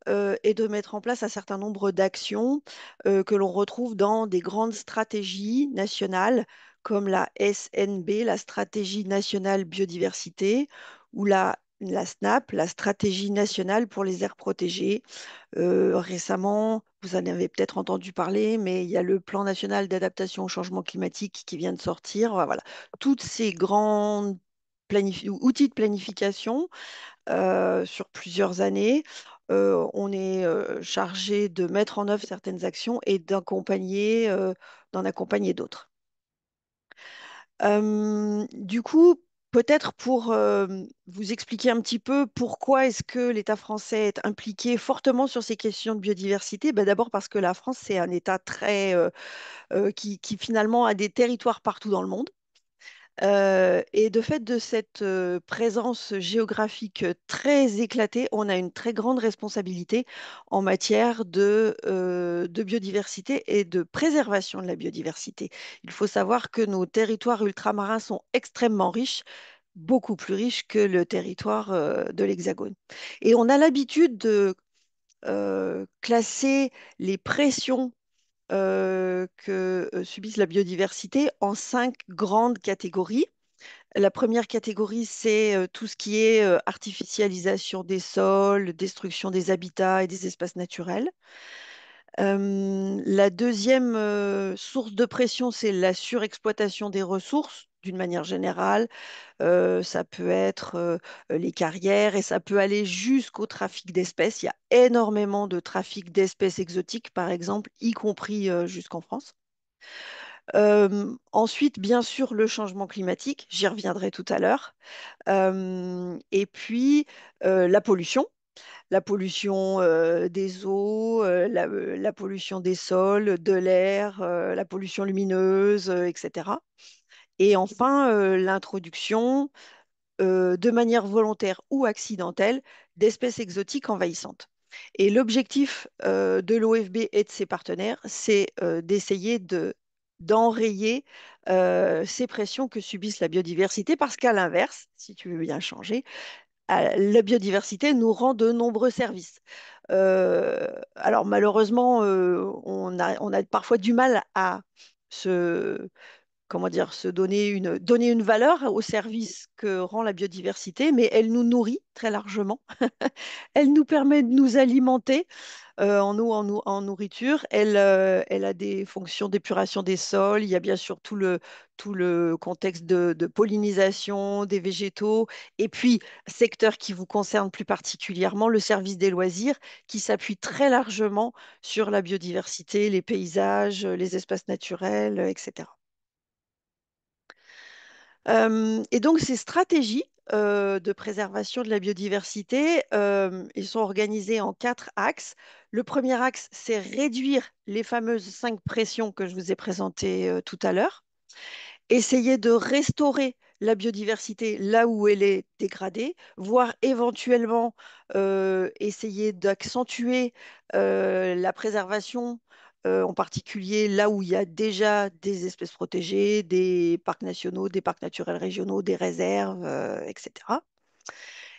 et de mettre en place un certain nombre d'actions que l'on retrouve dans des grandes stratégies nationales comme la SNB, la Stratégie nationale biodiversité, ou la SNAP, la Stratégie nationale pour les aires protégées. Récemment, vous en avez peut-être entendu parler, mais il y a le plan national d'adaptation au changement climatique qui vient de sortir. Voilà. Toutes ces grands outils de planification sur plusieurs années. On est chargé de mettre en œuvre certaines actions et d'en accompagner d'autres. Du coup, peut-être pour vous expliquer un petit peu pourquoi est-ce que l'État français est impliqué fortement sur ces questions de biodiversité, ben d'abord parce que la France, c'est un État qui finalement a des territoires partout dans le monde. Et de fait de cette présence géographique très éclatée, on a une très grande responsabilité en matière de biodiversité et de préservation de la biodiversité. Il faut savoir que nos territoires ultramarins sont extrêmement riches, beaucoup plus riches que le territoire de l'Hexagone. Et on a l'habitude de classer les pressions que subissent la biodiversité en 5 grandes catégories. La première catégorie, c'est tout ce qui est artificialisation des sols, destruction des habitats et des espaces naturels. La deuxième source de pression, c'est la surexploitation des ressources. D'une manière générale, ça peut être les carrières et ça peut aller jusqu'au trafic d'espèces. Il y a énormément de trafic d'espèces exotiques, par exemple, y compris jusqu'en France. Ensuite, bien sûr, le changement climatique, j'y reviendrai tout à l'heure. Et puis, la pollution des eaux, la pollution des sols, de l'air, la pollution lumineuse, etc. Et enfin, l'introduction, de manière volontaire ou accidentelle, d'espèces exotiques envahissantes. Et l'objectif de l'OFB et de ses partenaires, c'est d'essayer d'enrayer ces pressions que subissent la biodiversité, parce qu'à l'inverse, si tu veux bien changer, la biodiversité nous rend de nombreux services. Alors malheureusement, on a parfois du mal à se, comment dire, donner une valeur au service que rend la biodiversité, mais elle nous nourrit très largement. Elle nous permet de nous alimenter en eau, en nourriture. Elle a des fonctions d'épuration des sols. Il y a bien sûr tout le contexte de pollinisation des végétaux. Et puis, secteur qui vous concerne plus particulièrement, le service des loisirs, qui s'appuie très largement sur la biodiversité, les paysages, les espaces naturels, etc. Et donc, ces stratégies de préservation de la biodiversité, ils sont organisées en 4 axes. Le premier axe, c'est réduire les fameuses 5 pressions que je vous ai présentées tout à l'heure, essayer de restaurer la biodiversité là où elle est dégradée, voire éventuellement essayer d'accentuer la préservation, en particulier là où il y a déjà des espèces protégées, des parcs nationaux, des parcs naturels régionaux, des réserves, etc.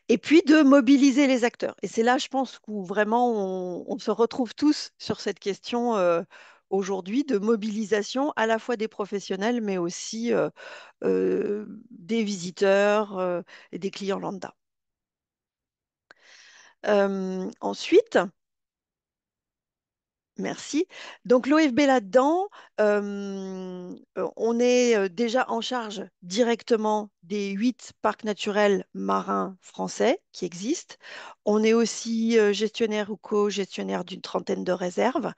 Et puis de mobiliser les acteurs. Et c'est là, je pense, où vraiment on se retrouve tous sur cette question aujourd'hui de mobilisation à la fois des professionnels, mais aussi des visiteurs et des clients lambda. Ensuite, merci. Donc l'OFB là-dedans, on est déjà en charge directement des 8 parcs naturels marins français qui existent. On est aussi gestionnaire ou co-gestionnaire d'une trentaine de réserves.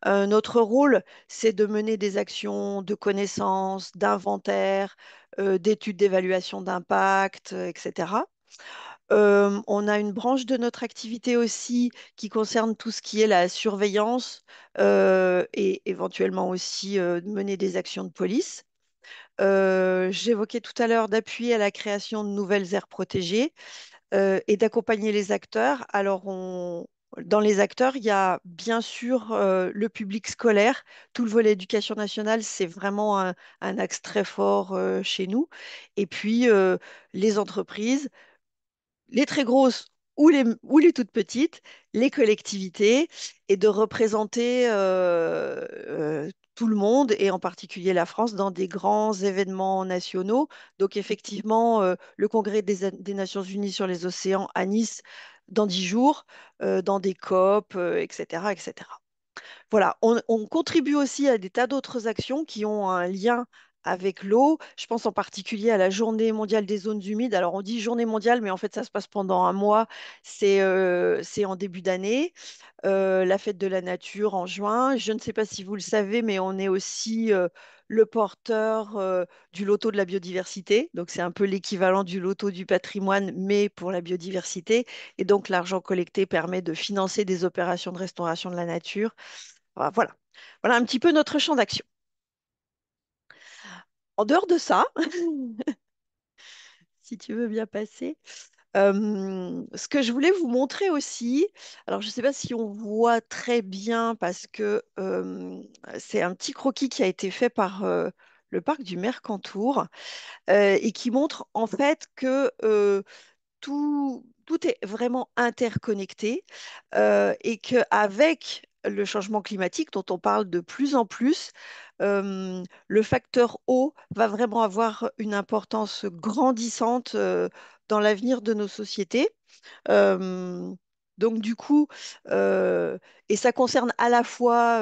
Notre rôle, c'est de mener des actions de connaissance, d'inventaire, d'études d'évaluation d'impact, etc. On a une branche de notre activité aussi qui concerne tout ce qui est la surveillance et éventuellement aussi mener des actions de police. J'évoquais tout à l'heure d'appuyer à la création de nouvelles aires protégées et d'accompagner les acteurs. Alors, dans les acteurs, il y a bien sûr le public scolaire. Tout le volet éducation nationale, c'est vraiment un axe très fort chez nous. Et puis, les entreprises, les très grosses ou les toutes petites, les collectivités, et de représenter tout le monde, et en particulier la France, dans des grands événements nationaux. Donc effectivement, le Congrès des Nations Unies sur les océans à Nice dans 10 jours, dans des COP, etc., etc. Voilà, on contribue aussi à des tas d'autres actions qui ont un lien avec l'eau. Je pense en particulier à la Journée mondiale des zones humides. Alors, on dit Journée mondiale, mais en fait, ça se passe pendant un mois. C'est en début d'année. La fête de la nature en juin. Je ne sais pas si vous le savez, mais on est aussi le porteur du loto de la biodiversité. Donc, c'est un peu l'équivalent du loto du patrimoine, mais pour la biodiversité. Et donc, l'argent collecté permet de financer des opérations de restauration de la nature. Voilà. Voilà un petit peu notre champ d'action. En dehors de ça, si tu veux bien passer, ce que je voulais vous montrer aussi, alors je ne sais pas si on voit très bien parce que c'est un petit croquis qui a été fait par le parc du Mercantour et qui montre en fait que tout est vraiment interconnecté et qu'avec le changement climatique dont on parle de plus en plus, le facteur eau va vraiment avoir une importance grandissante dans l'avenir de nos sociétés. Euh, donc du coup, euh, et ça concerne à la fois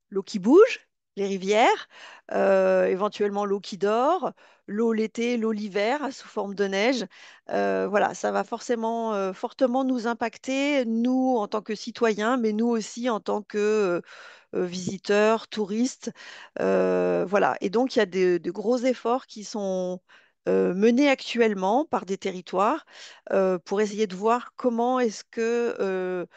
l'eau qui bouge, les rivières, éventuellement l'eau qui dort, l'eau l'été, l'eau l'hiver sous forme de neige. Voilà, ça va forcément fortement nous impacter, nous en tant que citoyens, mais nous aussi en tant que visiteurs, touristes. Voilà. Et donc, il y a de gros efforts qui sont menés actuellement par des territoires pour essayer de voir comment est-ce que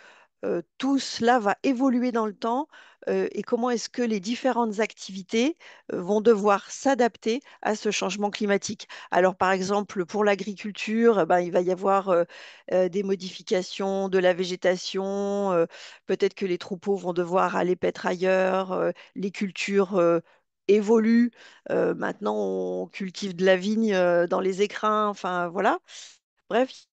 tout cela va évoluer dans le temps et comment est-ce que les différentes activités vont devoir s'adapter à ce changement climatique. Alors, par exemple, pour l'agriculture, ben, il va y avoir des modifications de la végétation, peut-être que les troupeaux vont devoir aller paître ailleurs, les cultures évoluent. Maintenant, on cultive de la vigne dans les écrins, enfin voilà. Bref,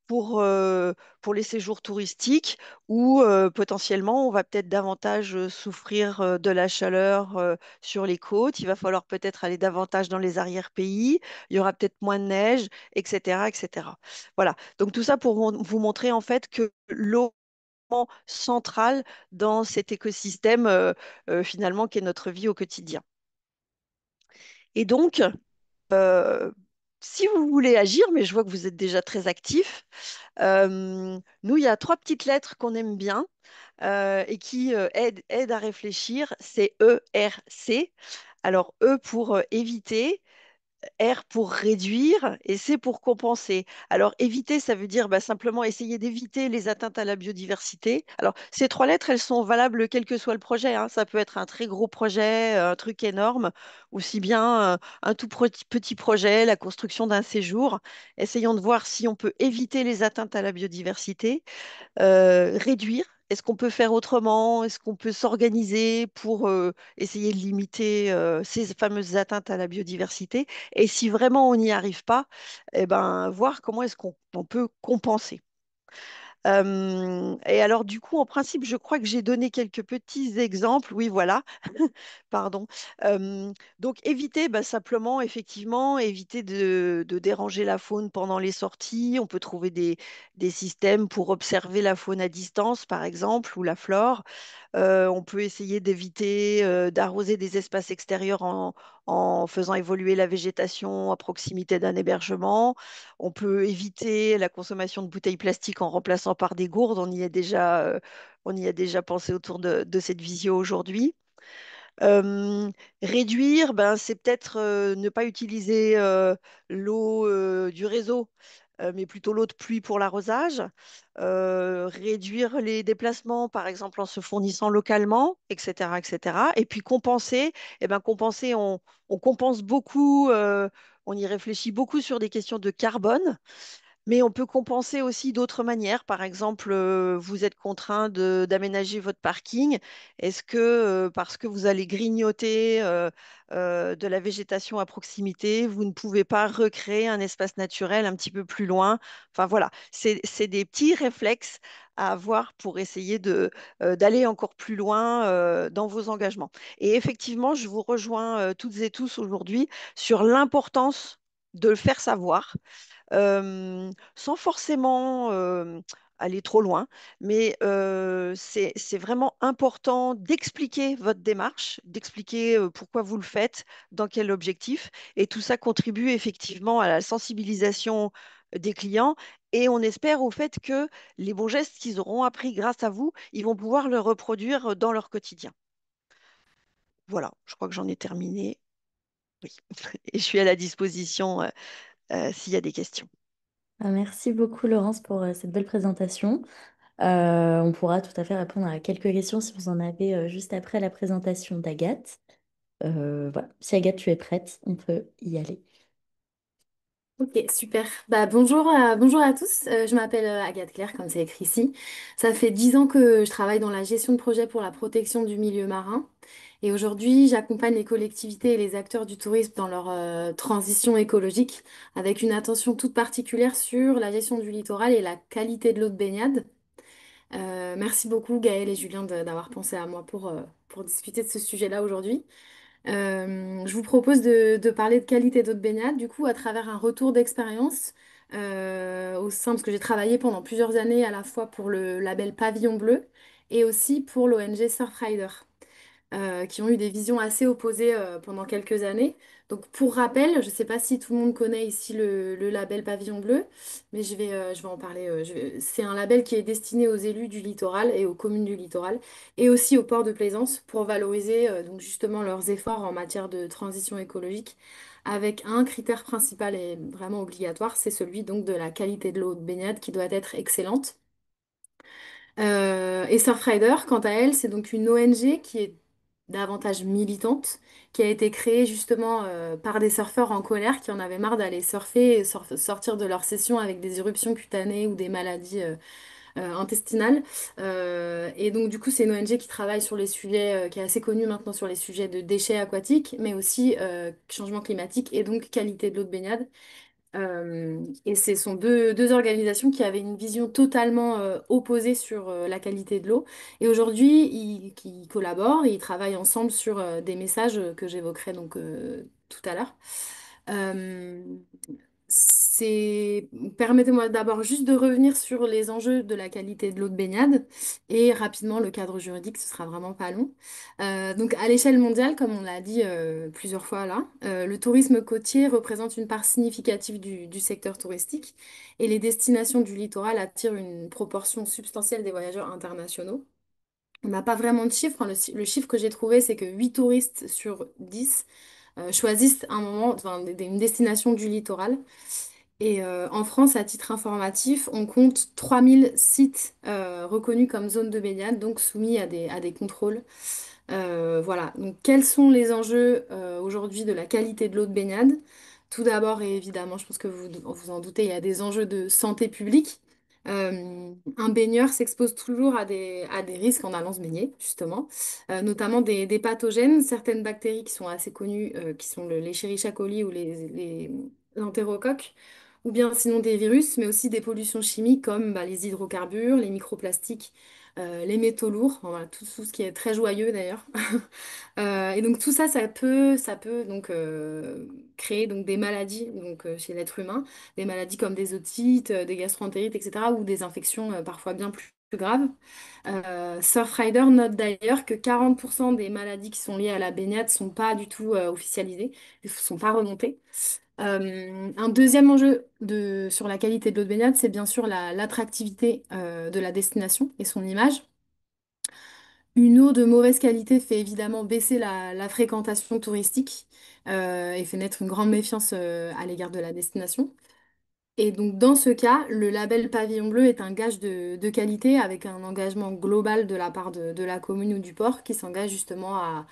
pour, euh, pour les séjours touristiques où potentiellement on va peut-être davantage souffrir de la chaleur sur les côtes. Il va falloir peut-être aller davantage dans les arrière-pays. Il y aura peut-être moins de neige, etc., etc. Voilà. Donc tout ça pour vous montrer en fait que l'eau est vraiment centrale dans cet écosystème finalement qui est notre vie au quotidien. Et donc, euh, si vous voulez agir, mais je vois que vous êtes déjà très actif, nous, il y a trois petites lettres qu'on aime bien et qui aident à réfléchir. C'est E, R, C. Alors, E pour éviter, R pour réduire et C pour compenser. Alors, éviter, ça veut dire bah, simplement essayer d'éviter les atteintes à la biodiversité. Alors, ces trois lettres, elles sont valables quel que soit le projet, hein. Ça peut être un très gros projet, un truc énorme, aussi bien un petit projet, la construction d'un séjour. Essayons de voir si on peut éviter les atteintes à la biodiversité réduire? Est-ce qu'on peut faire autrement? Est-ce qu'on peut s'organiser pour essayer de limiter ces fameuses atteintes à la biodiversité? Et si vraiment on n'y arrive pas, eh ben, voir comment est-ce qu'on peut compenser. Et alors, du coup, en principe, je crois que j'ai donné quelques petits exemples. Oui, voilà. Pardon. Donc, éviter, bah, simplement, effectivement, éviter de déranger la faune pendant les sorties. On peut trouver des systèmes pour observer la faune à distance, par exemple, ou la flore. On peut essayer d'éviter d'arroser des espaces extérieurs en faisant évoluer la végétation à proximité d'un hébergement. On peut éviter la consommation de bouteilles plastiques en remplaçant par des gourdes. On y a déjà pensé autour de cette visio aujourd'hui. Euh, Réduire, ben, c'est peut-être ne pas utiliser l'eau du réseau, mais plutôt l'eau de pluie pour l'arrosage. Réduire les déplacements, par exemple en se fournissant localement, etc., etc. Et puis compenser, eh ben, compenser, on compense beaucoup, on y réfléchit beaucoup sur des questions de carbone. Mais on peut compenser aussi d'autres manières. Par exemple, vous êtes contraint d'aménager votre parking. Est-ce que parce que vous allez grignoter de la végétation à proximité, vous ne pouvez pas recréer un espace naturel un petit peu plus loin? Enfin voilà, c'est des petits réflexes à avoir pour essayer d'aller encore plus loin dans vos engagements. Et effectivement, je vous rejoins toutes et tous aujourd'hui sur l'importance de le faire savoir sans forcément aller trop loin. Mais c'est vraiment important d'expliquer votre démarche, d'expliquer pourquoi vous le faites, dans quel objectif. Et tout ça contribue effectivement à la sensibilisation des clients. Et on espère au fait que les bons gestes qu'ils auront appris grâce à vous, ils vont pouvoir le reproduire dans leur quotidien. Voilà, je crois que j'en ai terminé. Oui. Et je suis à la disposition s'il y a des questions. Merci beaucoup Laurence pour cette belle présentation. On pourra tout à fait répondre à quelques questions si vous en avez juste après la présentation d'Agathe. Voilà. Si Agathe, tu es prête, on peut y aller. Ok, super. Bah, bonjour à tous. Je m'appelle Agathe Claire, comme c'est écrit ici. Ça fait 10 ans que je travaille dans la gestion de projet pour la protection du milieu marin. Et aujourd'hui, j'accompagne les collectivités et les acteurs du tourisme dans leur transition écologique, avec une attention toute particulière sur la gestion du littoral et la qualité de l'eau de baignade. Merci beaucoup Gaël et Julien d'avoir pensé à moi pour discuter de ce sujet-là aujourd'hui. Je vous propose de parler de qualité d'eau de baignade, du coup, à travers un retour d'expérience au sein, parce que j'ai travaillé pendant plusieurs années à la fois pour le label Pavillon Bleu et aussi pour l'ONG Surfrider qui ont eu des visions assez opposées pendant quelques années. Donc pour rappel, je ne sais pas si tout le monde connaît ici le label Pavillon Bleu, mais je vais en parler. C'est un label qui est destiné aux élus du littoral et aux communes du littoral, et aussi aux ports de plaisance pour valoriser donc justement leurs efforts en matière de transition écologique, avec un critère principal et vraiment obligatoire, c'est celui donc de la qualité de l'eau de baignade qui doit être excellente. Et Surfrider, quant à elle, c'est donc une ONG qui est davantage militante, qui a été créée justement par des surfeurs en colère qui en avaient marre d'aller surfer et sortir de leur session avec des éruptions cutanées ou des maladies intestinales. Et donc du coup, c'est une ONG qui travaille sur les sujets, qui est assez connue maintenant sur les sujets de déchets aquatiques, mais aussi changement climatique et donc qualité de l'eau de baignade. Et ce sont deux organisations qui avaient une vision totalement opposée sur la qualité de l'eau. Et aujourd'hui, ils collaborent, ils travaillent ensemble sur des messages que j'évoquerai donc tout à l'heure. Euh, Permettez-moi d'abord juste de revenir sur les enjeux de la qualité de l'eau de baignade et rapidement le cadre juridique, ce sera vraiment pas long. Donc à l'échelle mondiale, comme on l'a dit plusieurs fois là, le tourisme côtier représente une part significative du secteur touristique et les destinations du littoral attirent une proportion substantielle des voyageurs internationaux. On n'a pas vraiment de chiffres, hein. Le chiffre que j'ai trouvé, c'est que 8 touristes sur 10 choisissent un moment, enfin, une destination du littoral. Et en France, à titre informatif, on compte 3000 sites reconnus comme zone de baignade, donc soumis à des contrôles. Voilà, donc quels sont les enjeux aujourd'hui de la qualité de l'eau de baignade? Tout d'abord, et évidemment, je pense que vous vous en doutez, il y a des enjeux de santé publique. Un baigneur s'expose toujours à des risques en allant se baigner, justement, notamment des pathogènes, certaines bactéries qui sont assez connues, qui sont l'Escherichia coli ou l'entérocoque, ou bien sinon des virus, mais aussi des pollutions chimiques comme bah, les hydrocarbures, les microplastiques, les métaux lourds, enfin, voilà, tout ce qui est très joyeux d'ailleurs. Et donc tout ça, ça peut donc créer donc des maladies donc chez l'être humain, des maladies comme des otites, des gastroentérites, etc., ou des infections parfois bien plus graves. Surfrider note d'ailleurs que 40% des maladies qui sont liées à la baignade ne sont pas du tout officialisées, ne sont pas remontées. Un deuxième enjeu sur la qualité de l'eau de baignade, c'est bien sûr l'attractivité de la destination et son image. Une eau de mauvaise qualité fait évidemment baisser la fréquentation touristique et fait naître une grande méfiance à l'égard de la destination. Et donc dans ce cas, le label Pavillon Bleu est un gage de qualité avec un engagement global de la part de la commune ou du port qui s'engage justement à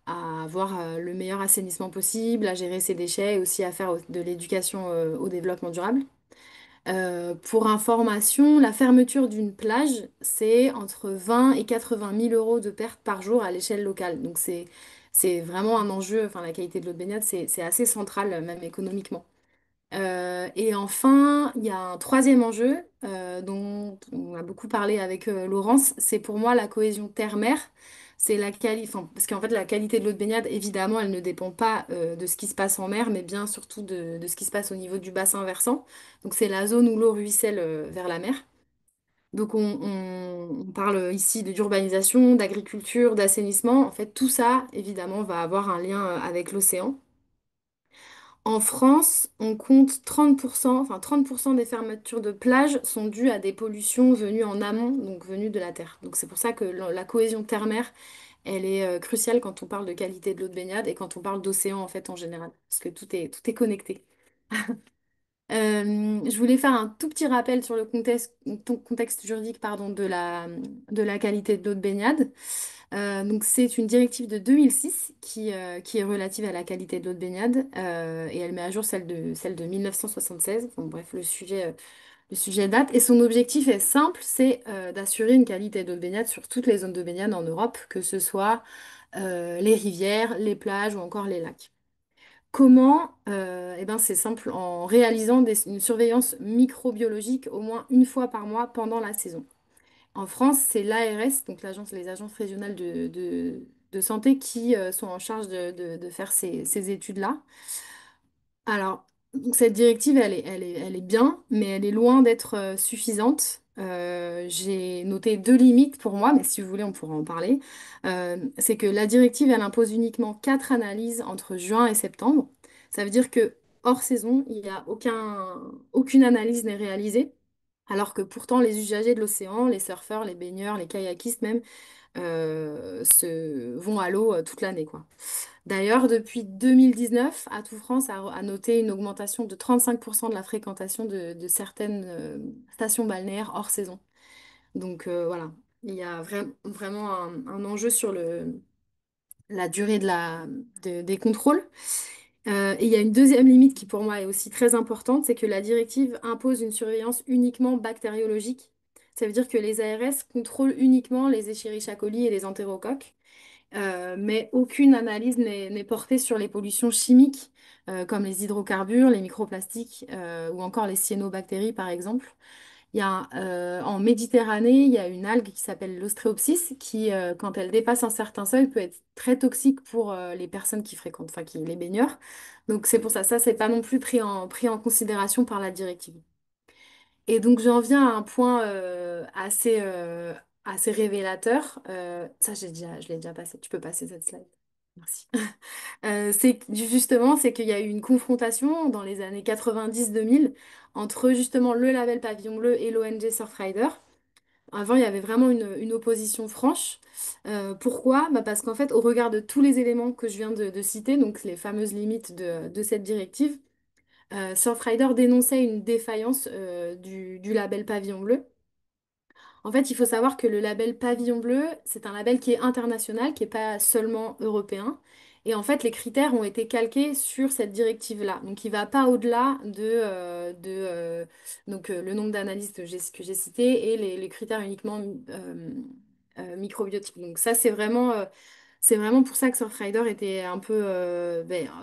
avoir le meilleur assainissement possible, à gérer ses déchets et aussi à faire de l'éducation au développement durable. Pour information, la fermeture d'une plage, c'est entre 20 et 80 000 euros de pertes par jour à l'échelle locale. Donc c'est vraiment un enjeu, enfin la qualité de l'eau de baignade, c'est assez central, même économiquement. Et enfin, il y a un troisième enjeu dont on a beaucoup parlé avec Laurence, c'est pour moi la cohésion terre-mer. C'est parce qu'en fait, la qualité de l'eau de baignade, évidemment, elle ne dépend pas de ce qui se passe en mer, mais bien surtout de ce qui se passe au niveau du bassin versant. Donc, c'est la zone où l'eau ruisselle vers la mer. Donc, on parle ici d'urbanisation, d'agriculture, d'assainissement. En fait, tout ça, évidemment, va avoir un lien avec l'océan. En France, on compte 30%, enfin 30% des fermetures de plages sont dues à des pollutions venues en amont, donc venues de la terre. Donc c'est pour ça que la cohésion terre-mer, elle est cruciale quand on parle de qualité de l'eau de baignade et quand on parle d'océan en fait en général, parce que tout est connecté. Je voulais faire un tout petit rappel sur le contexte juridique pardon, de la qualité de l'eau de baignade. Donc c'est une directive de 2006 qui est relative à la qualité de l'eau de baignade et elle met à jour celle de 1976. Bon, bref, le sujet date. Et son objectif est simple, c'est d'assurer une qualité d'eau de baignade sur toutes les zones de baignade en Europe, que ce soit les rivières, les plages ou encore les lacs. Comment? Eh ben, c'est simple, en réalisant une surveillance microbiologique au moins une fois par mois pendant la saison. En France, c'est l'ARS, donc les agences régionales de santé, qui sont en charge de faire ces études-là. Alors, donc cette directive, elle est bien, mais elle est loin d'être suffisante. J'ai noté deux limites pour moi, mais si vous voulez, on pourra en parler. C'est que la directive, elle impose uniquement 4 analyses entre juin et septembre. Ça veut dire que hors saison, il n'y a aucune analyse n'est réalisée, alors que pourtant les usagers de l'océan, les surfeurs, les baigneurs, les kayakistes même, vont à l'eau toute l'année, quoi. D'ailleurs, depuis 2019, Atout France a noté une augmentation de 35% de la fréquentation de certaines stations balnéaires hors saison. Donc voilà, il y a vraiment un enjeu sur la durée des contrôles. Et il y a une deuxième limite qui pour moi est aussi très importante, c'est que la directive impose une surveillance uniquement bactériologique. Ça veut dire que les ARS contrôlent uniquement les Escherichia coli et les entérocoques. Mais aucune analyse n'est portée sur les pollutions chimiques, comme les hydrocarbures, les microplastiques, ou encore les cyanobactéries, par exemple. En Méditerranée, il y a une algue qui s'appelle l'ostréopsis, qui, quand elle dépasse un certain seuil, peut être très toxique pour les personnes qui fréquentent, enfin, les baigneurs. Donc c'est pour ça, c'est pas non plus pris en considération par la directive. Et donc j'en viens à un point assez révélateur. Ça, je l'ai déjà passé. Tu peux passer cette slide. Merci. Justement, c'est qu'il y a eu une confrontation dans les années 90-2000 entre justement le label Pavillon Bleu et l'ONG Surfrider. Avant, il y avait vraiment une opposition franche. Pourquoi? Bah parce qu'en fait, au regard de tous les éléments que je viens de citer, donc les fameuses limites de cette directive, Surfrider dénonçait une défaillance du label Pavillon Bleu. En fait, il faut savoir que le label Pavillon Bleu, c'est un label qui est international, qui n'est pas seulement européen. Et en fait, les critères ont été calqués sur cette directive-là. Donc, il ne va pas au-delà de le nombre d'analyses que j'ai cité et les critères uniquement microbiotiques. Donc, ça, c'est vraiment pour ça que Surfrider était un peu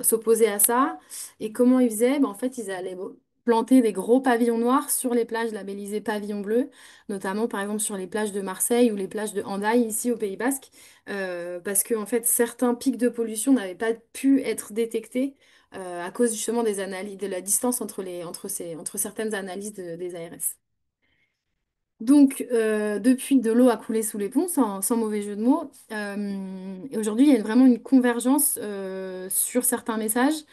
s'opposait à ça. Et comment ils faisaient? En fait, ils allaient planter des gros pavillons noirs sur les plages labellisées pavillon bleu, notamment par exemple sur les plages de Marseille ou les plages de Hendaye ici au Pays Basque, parce que en fait certains pics de pollution n'avaient pas pu être détectés à cause justement des analyses, de la distance entre certaines analyses des ARS. Donc, depuis, de l'eau a coulé sous les ponts, sans mauvais jeu de mots. Et aujourd'hui, il y a vraiment une convergence sur certains messages.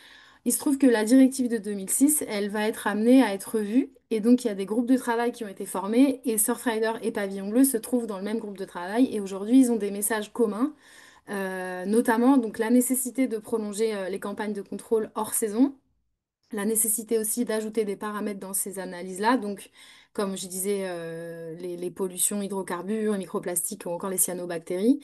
Il se trouve que la directive de 2006, elle va être amenée à être revue. Et donc, il y a des groupes de travail qui ont été formés. Et Surfrider et Pavillon Bleu se trouvent dans le même groupe de travail. Et aujourd'hui, ils ont des messages communs, notamment donc, la nécessité de prolonger les campagnes de contrôle hors saison, la nécessité aussi d'ajouter des paramètres dans ces analyses-là. Donc, comme je disais, les pollutions hydrocarbures, les microplastiques ou encore les cyanobactéries.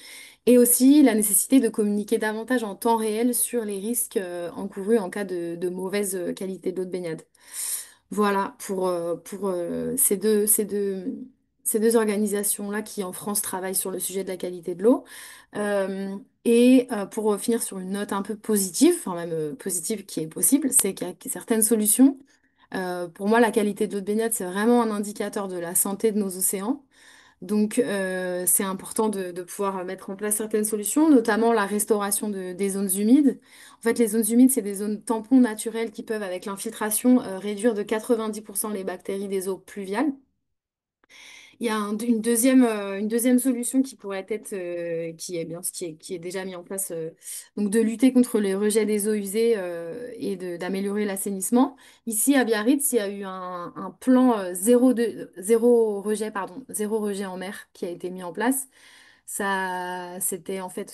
Et aussi la nécessité de communiquer davantage en temps réel sur les risques encourus en cas de mauvaise qualité d'eau de baignade. Voilà pour ces deux organisations-là qui en France travaillent sur le sujet de la qualité de l'eau. Et pour finir sur une note un peu positive, enfin même positive qui est possible, c'est qu'il y a certaines solutions. Pour moi, la qualité de l'eau de baignade, c'est vraiment un indicateur de la santé de nos océans. Donc, c'est important de pouvoir mettre en place certaines solutions, notamment la restauration des zones humides. En fait, les zones humides, c'est des zones tampons naturelles qui peuvent, avec l'infiltration, réduire de 90% les bactéries des eaux pluviales. Il y a une deuxième solution qui pourrait être, qui est bien, qui est déjà mis en place, donc de lutter contre les rejets des eaux usées et d'améliorer l'assainissement. Ici, à Biarritz, il y a eu un plan zéro rejet, pardon, zéro rejet en mer qui a été mis en place. C'était en fait,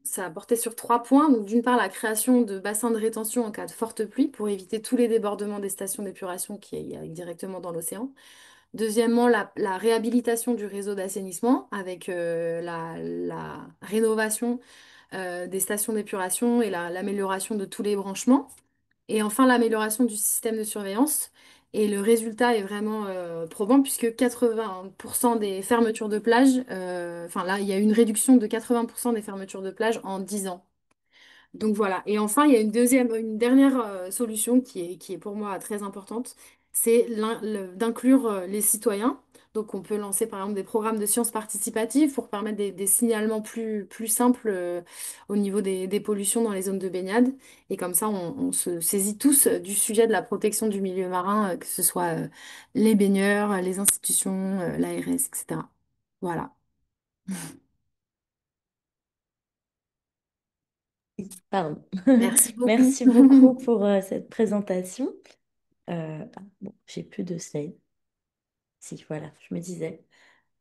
ça portait sur 3 points. Donc, d'une part, la création de bassins de rétention en cas de forte pluie pour éviter tous les débordements des stations d'épuration qui arrivent directement dans l'océan. Deuxièmement, la réhabilitation du réseau d'assainissement avec la rénovation des stations d'épuration et l'amélioration de tous les branchements. Et enfin, l'amélioration du système de surveillance. Et le résultat est vraiment probant puisque 80% des fermetures de plage, enfin là, il y a eu une réduction de 80% des fermetures de plage en 10 ans. Donc voilà. Et enfin, il y a une dernière solution qui est pour moi très importante. c'est d'inclure les citoyens. Donc on peut lancer par exemple des programmes de sciences participatives pour permettre des signalements plus simples au niveau des pollutions dans les zones de baignade. Et comme ça, on se saisit tous du sujet de la protection du milieu marin, que ce soit les baigneurs, les institutions, l'ARS, etc. Voilà. Pardon. Merci beaucoup. Merci beaucoup pour cette présentation. Bon, j'ai plus de slide. Si, voilà, je me disais.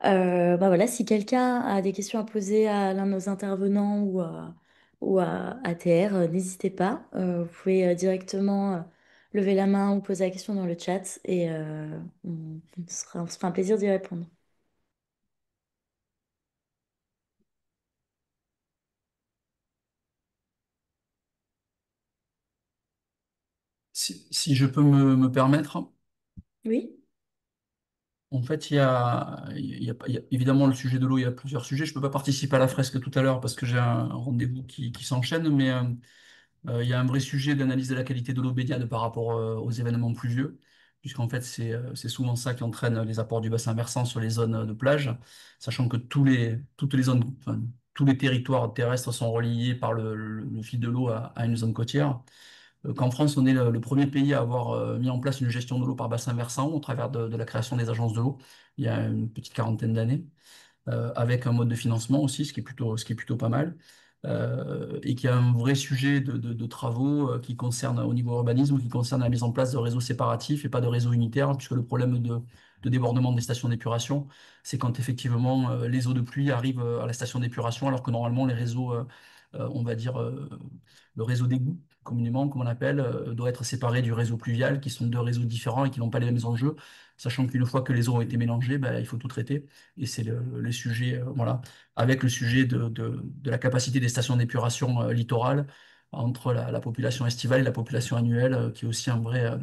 Bah voilà, si quelqu'un a des questions à poser à l'un de nos intervenants ou à ATR, n'hésitez pas. Vous pouvez directement lever la main ou poser la question dans le chat et on se fera un plaisir d'y répondre. Si je peux me permettre, Oui? en fait, évidemment le sujet de l'eau, il y a plusieurs sujets. Je ne peux pas participer à la fresque tout à l'heure parce que j'ai un rendez-vous qui s'enchaîne, mais il y a un vrai sujet d'analyse de la qualité de l'eau baignade par rapport aux événements pluvieux, puisqu'en fait, c'est souvent ça qui entraîne les apports du bassin versant sur les zones de plage, sachant que toutes les zones, enfin, tous les territoires terrestres sont reliés par le fil de l'eau à une zone côtière. Qu'en France, on est le premier pays à avoir mis en place une gestion de l'eau par bassin versant au travers de la création des agences de l'eau il y a une petite quarantaine d'années, avec un mode de financement aussi, ce qui est plutôt pas mal, et qui a un vrai sujet de travaux qui concerne au niveau urbanisme, qui concerne la mise en place de réseaux séparatifs et pas de réseaux unitaires, puisque le problème de débordement des stations d'épuration, c'est quand effectivement les eaux de pluie arrivent à la station d'épuration, alors que normalement les réseaux, on va dire, le réseau d'égout, communément, comme on appelle, doit être séparé du réseau pluvial, qui sont deux réseaux différents et qui n'ont pas les mêmes enjeux, sachant qu'une fois que les eaux ont été mélangées, ben, il faut tout traiter. Et c'est le sujet, voilà, avec le sujet de la capacité des stations d'épuration littorales entre la population estivale et la population annuelle, qui est aussi un vrai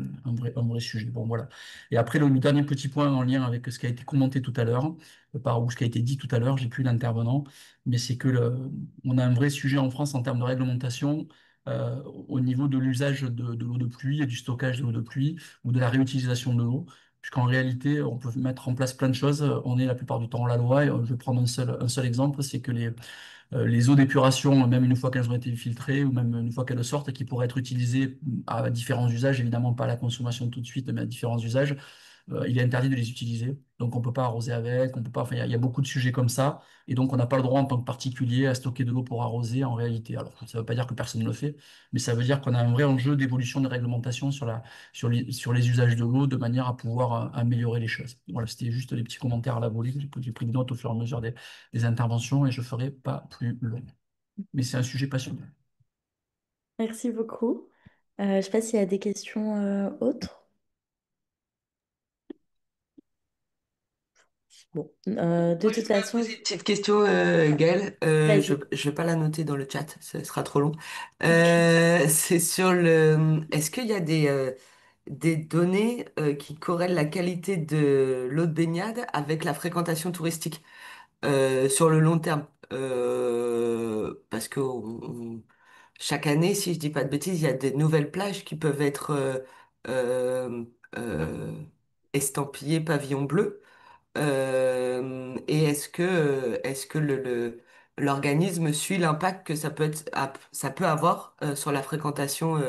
sujet. Bon, voilà. Et après, le dernier petit point en lien avec ce qui a été commenté tout à l'heure, ou ce qui a été dit tout à l'heure, j'ai plus l'intervenant, mais c'est que on a un vrai sujet en France en termes de réglementation. Au niveau de l'usage de l'eau de pluie et du stockage de l'eau de pluie ou de la réutilisation de l'eau, puisqu'en réalité, on peut mettre en place plein de choses. On est la plupart du temps la loi. Et je vais prendre un seul exemple, c'est que les eaux d'épuration, même une fois qu'elles ont été filtrées, ou même une fois qu'elles sortent, qui pourraient être utilisées à différents usages, évidemment pas à la consommation tout de suite, mais à différents usages, il est interdit de les utiliser. Donc on ne peut pas arroser avec, on peut pas, enfin, il y a beaucoup de sujets comme ça, et donc on n'a pas le droit en tant que particulier à stocker de l'eau pour arroser en réalité. Alors ça ne veut pas dire que personne ne le fait, mais ça veut dire qu'on a un vrai enjeu d'évolution de réglementation sur les usages de l'eau de manière à pouvoir améliorer les choses. Voilà, c'était juste des petits commentaires à la volée, j'ai pris des notes au fur et à mesure des interventions et je ne ferai pas plus long. Mais c'est un sujet passionnant. Merci beaucoup. Je ne sais pas s'il y a des questions autres. Bon, de Moi, je toute voudrais façon, poser une petite question, Gaëlle. Je vas-y. ne vais pas la noter dans le chat, ce sera trop long. Ok. C'est sur Est-ce qu'il y a des données qui corrèlent la qualité de l'eau de baignade avec la fréquentation touristique sur le long terme? Parce que chaque année, si je dis pas de bêtises, il y a des nouvelles plages qui peuvent être euh, euh, estampillées pavillon bleu. Et est-ce que l'organisme suit l'impact que ça peut avoir sur la fréquentation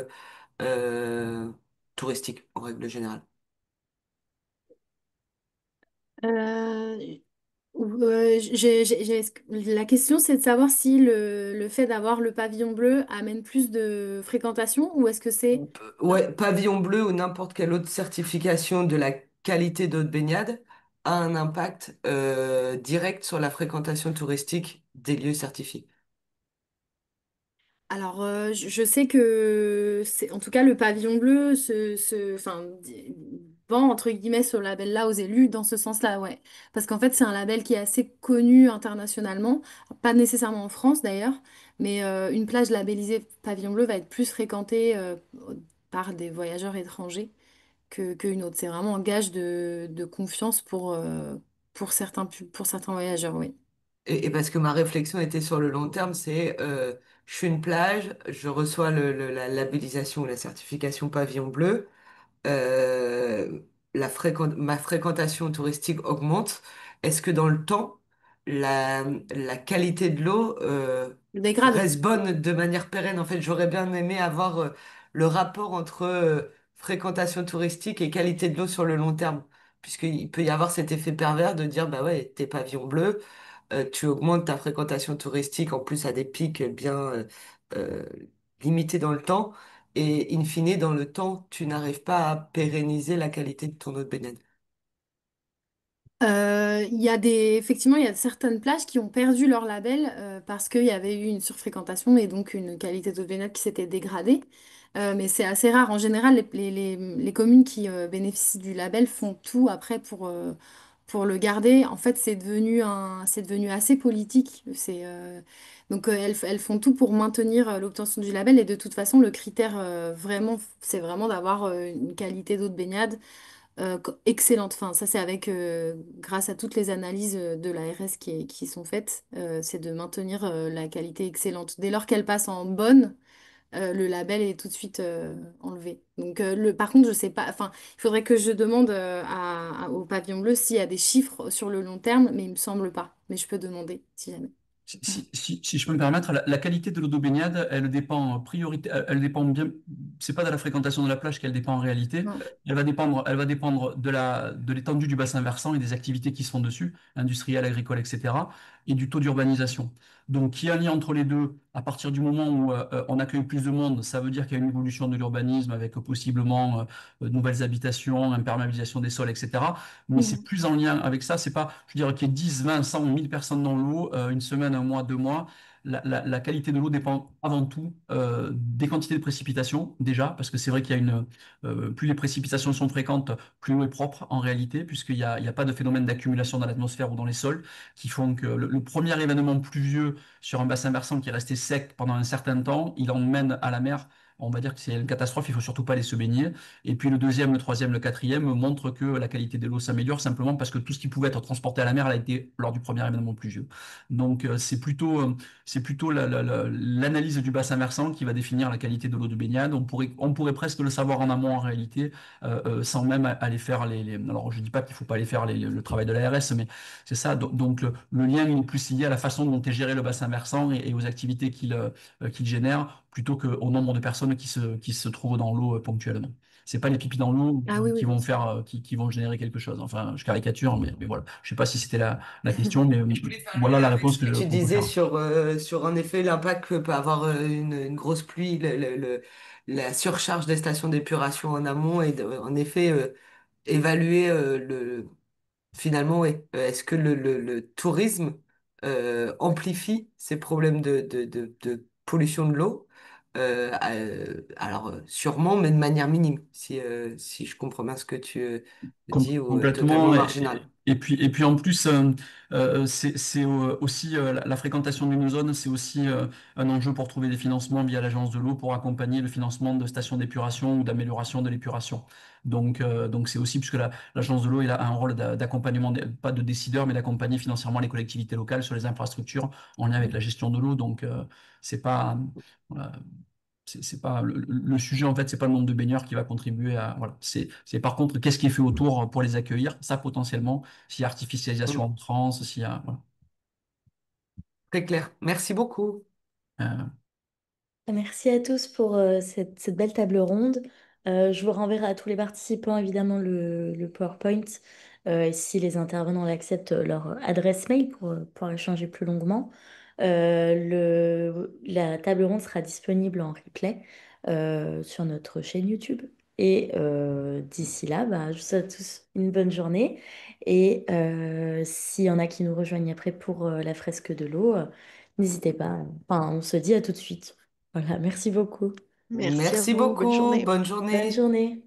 euh, touristique en règle générale? Euh, la question, c'est de savoir si le fait d'avoir le pavillon bleu amène plus de fréquentation ou est-ce que c'est... Ouais, pavillon bleu ou n'importe quelle autre certification de la qualité d'eau de baignade a un impact direct sur la fréquentation touristique des lieux certifiés. Alors, je sais que c'est en tout cas le pavillon bleu enfin, vend entre guillemets ce label-là aux élus dans ce sens-là, ouais. Parce qu'en fait, c'est un label qui est assez connu internationalement, pas nécessairement en France d'ailleurs, mais une plage labellisée pavillon bleu va être plus fréquentée par des voyageurs étrangers qu'une autre. C'est vraiment un gage de confiance pour certains voyageurs, oui. Et parce que ma réflexion était sur le long terme, c'est je suis une plage, je reçois la labellisation ou la certification pavillon bleu. ma fréquentation touristique augmente, est-ce que dans le temps, la qualité de l'eau Dégrade. reste bonne de manière pérenne? En fait, j'aurais bien aimé avoir le rapport entre fréquentation touristique et qualité de l'eau sur le long terme, puisqu'il peut y avoir cet effet pervers de dire, bah ouais, t'es pavillon bleu, tu augmentes ta fréquentation touristique en plus à des pics bien euh, limités dans le temps. Et in fine, dans le temps, tu n'arrives pas à pérenniser la qualité de ton eau de baignade. Effectivement, il y a certaines plages qui ont perdu leur label parce qu'il y avait eu une surfréquentation et donc une qualité d'eau de baignade qui s'était dégradée. Mais c'est assez rare. En général, les communes qui bénéficient du label font tout après pour le garder. En fait, c'est devenu assez politique. Elles font tout pour maintenir l'obtention du label et de toute façon, le critère vraiment, c'est vraiment d'avoir une qualité d'eau de baignade excellente. Enfin, ça, c'est grâce à toutes les analyses de l'ARS qui sont faites, c'est de maintenir la qualité excellente. Dès lors qu'elle passe en bonne, le label est tout de suite enlevé. Par contre, je sais pas. Enfin, il faudrait que je demande au pavillon bleu s'il y a des chiffres sur le long terme, mais il me semble pas. Mais je peux demander si jamais. Si je peux me permettre, la qualité de l'eau d'eau baignade, elle dépend elle dépend bien, c'est pas de la fréquentation de la plage qu'elle dépend en réalité, Non. elle va dépendre de l'étendue du bassin versant et des activités qui se font dessus, industrielles, agricoles, etc., et du taux d'urbanisation. Donc, il y a un lien entre les deux. À partir du moment où on accueille plus de monde, ça veut dire qu'il y a une évolution de l'urbanisme avec possiblement de nouvelles habitations, imperméabilisation des sols, etc. Mais c'est Mhm. plus en lien avec ça. C'est pas, je dirais qu'il y ait 10, 20, 100 ou 1000 personnes dans l'eau, une semaine, un mois, 2 mois. La qualité de l'eau dépend avant tout des quantités de précipitations, déjà, parce que c'est vrai qu'il y a plus les précipitations sont fréquentes, plus l'eau est propre en réalité, il y a pas de phénomène d'accumulation dans l'atmosphère ou dans les sols qui font que le premier événement pluvieux sur un bassin versant qui est resté sec pendant un certain temps, il emmène à la mer. On va dire que c'est une catastrophe, il faut surtout pas aller se baigner. Et puis le deuxième, le troisième, le quatrième montrent que la qualité de l'eau s'améliore simplement parce que tout ce qui pouvait être transporté à la mer a été lors du premier événement pluvieux. Donc c'est plutôt l'analyse du bassin versant qui va définir la qualité de l'eau de baignade. On pourrait presque le savoir en amont en réalité, sans même aller faire Alors je dis pas qu'il faut pas aller faire le travail de l'ARS, mais c'est ça. Donc le lien il est plus lié à la façon dont est géré le bassin versant et aux activités qu'il génère plutôt qu'au nombre de personnes qui se trouvent dans l'eau ponctuellement. C'est pas les pipis dans l'eau Ah oui, qui oui, vont bien sûr. faire, qui vont générer quelque chose. Enfin, je caricature, mais voilà. Je sais pas si c'était la question, mais Je voulais faire le voilà lien la avec réponse ce que tu qu'on peut disais faire. sur en effet l'impact que peut avoir une grosse pluie, la surcharge des stations d'épuration en amont et en effet évaluer finalement, ouais, est-ce que le tourisme amplifie ces problèmes de pollution de l'eau? Alors sûrement, mais de manière minime, si je comprends bien ce que tu dis, ou totalement Complètement. marginal. Et puis en plus, c'est aussi la fréquentation d'une zone, c'est aussi un enjeu pour trouver des financements via l'agence de l'eau pour accompagner le financement de stations d'épuration ou d'amélioration de l'épuration. Donc c'est aussi puisque l'agence de l'eau il a un rôle d'accompagnement, pas de décideur, mais d'accompagner financièrement les collectivités locales sur les infrastructures en lien avec la gestion de l'eau. Donc c'est pas voilà, c'est pas le sujet en fait, c'est pas le nombre de baigneurs qui va contribuer à voilà. C'est par contre qu'est-ce qui est fait autour pour les accueillir. Ça potentiellement, s'il y a artificialisation en Mm. France, s'il y a voilà. Très clair. Merci beaucoup. Euh, Merci à tous pour cette belle table ronde. Je vous renverrai à tous les participants évidemment le PowerPoint et si les intervenants l'acceptent, leur adresse mail pour pouvoir échanger plus longuement. La table ronde sera disponible en replay sur notre chaîne YouTube. Et d'ici là, bah, je vous souhaite à tous une bonne journée. Et s'il y en a qui nous rejoignent après pour la fresque de l'eau, n'hésitez pas. Enfin, on se dit à tout de suite. Voilà, merci beaucoup. Merci à Merci vous. Bonne beaucoup. journée. Bonne Bonne journée. journée.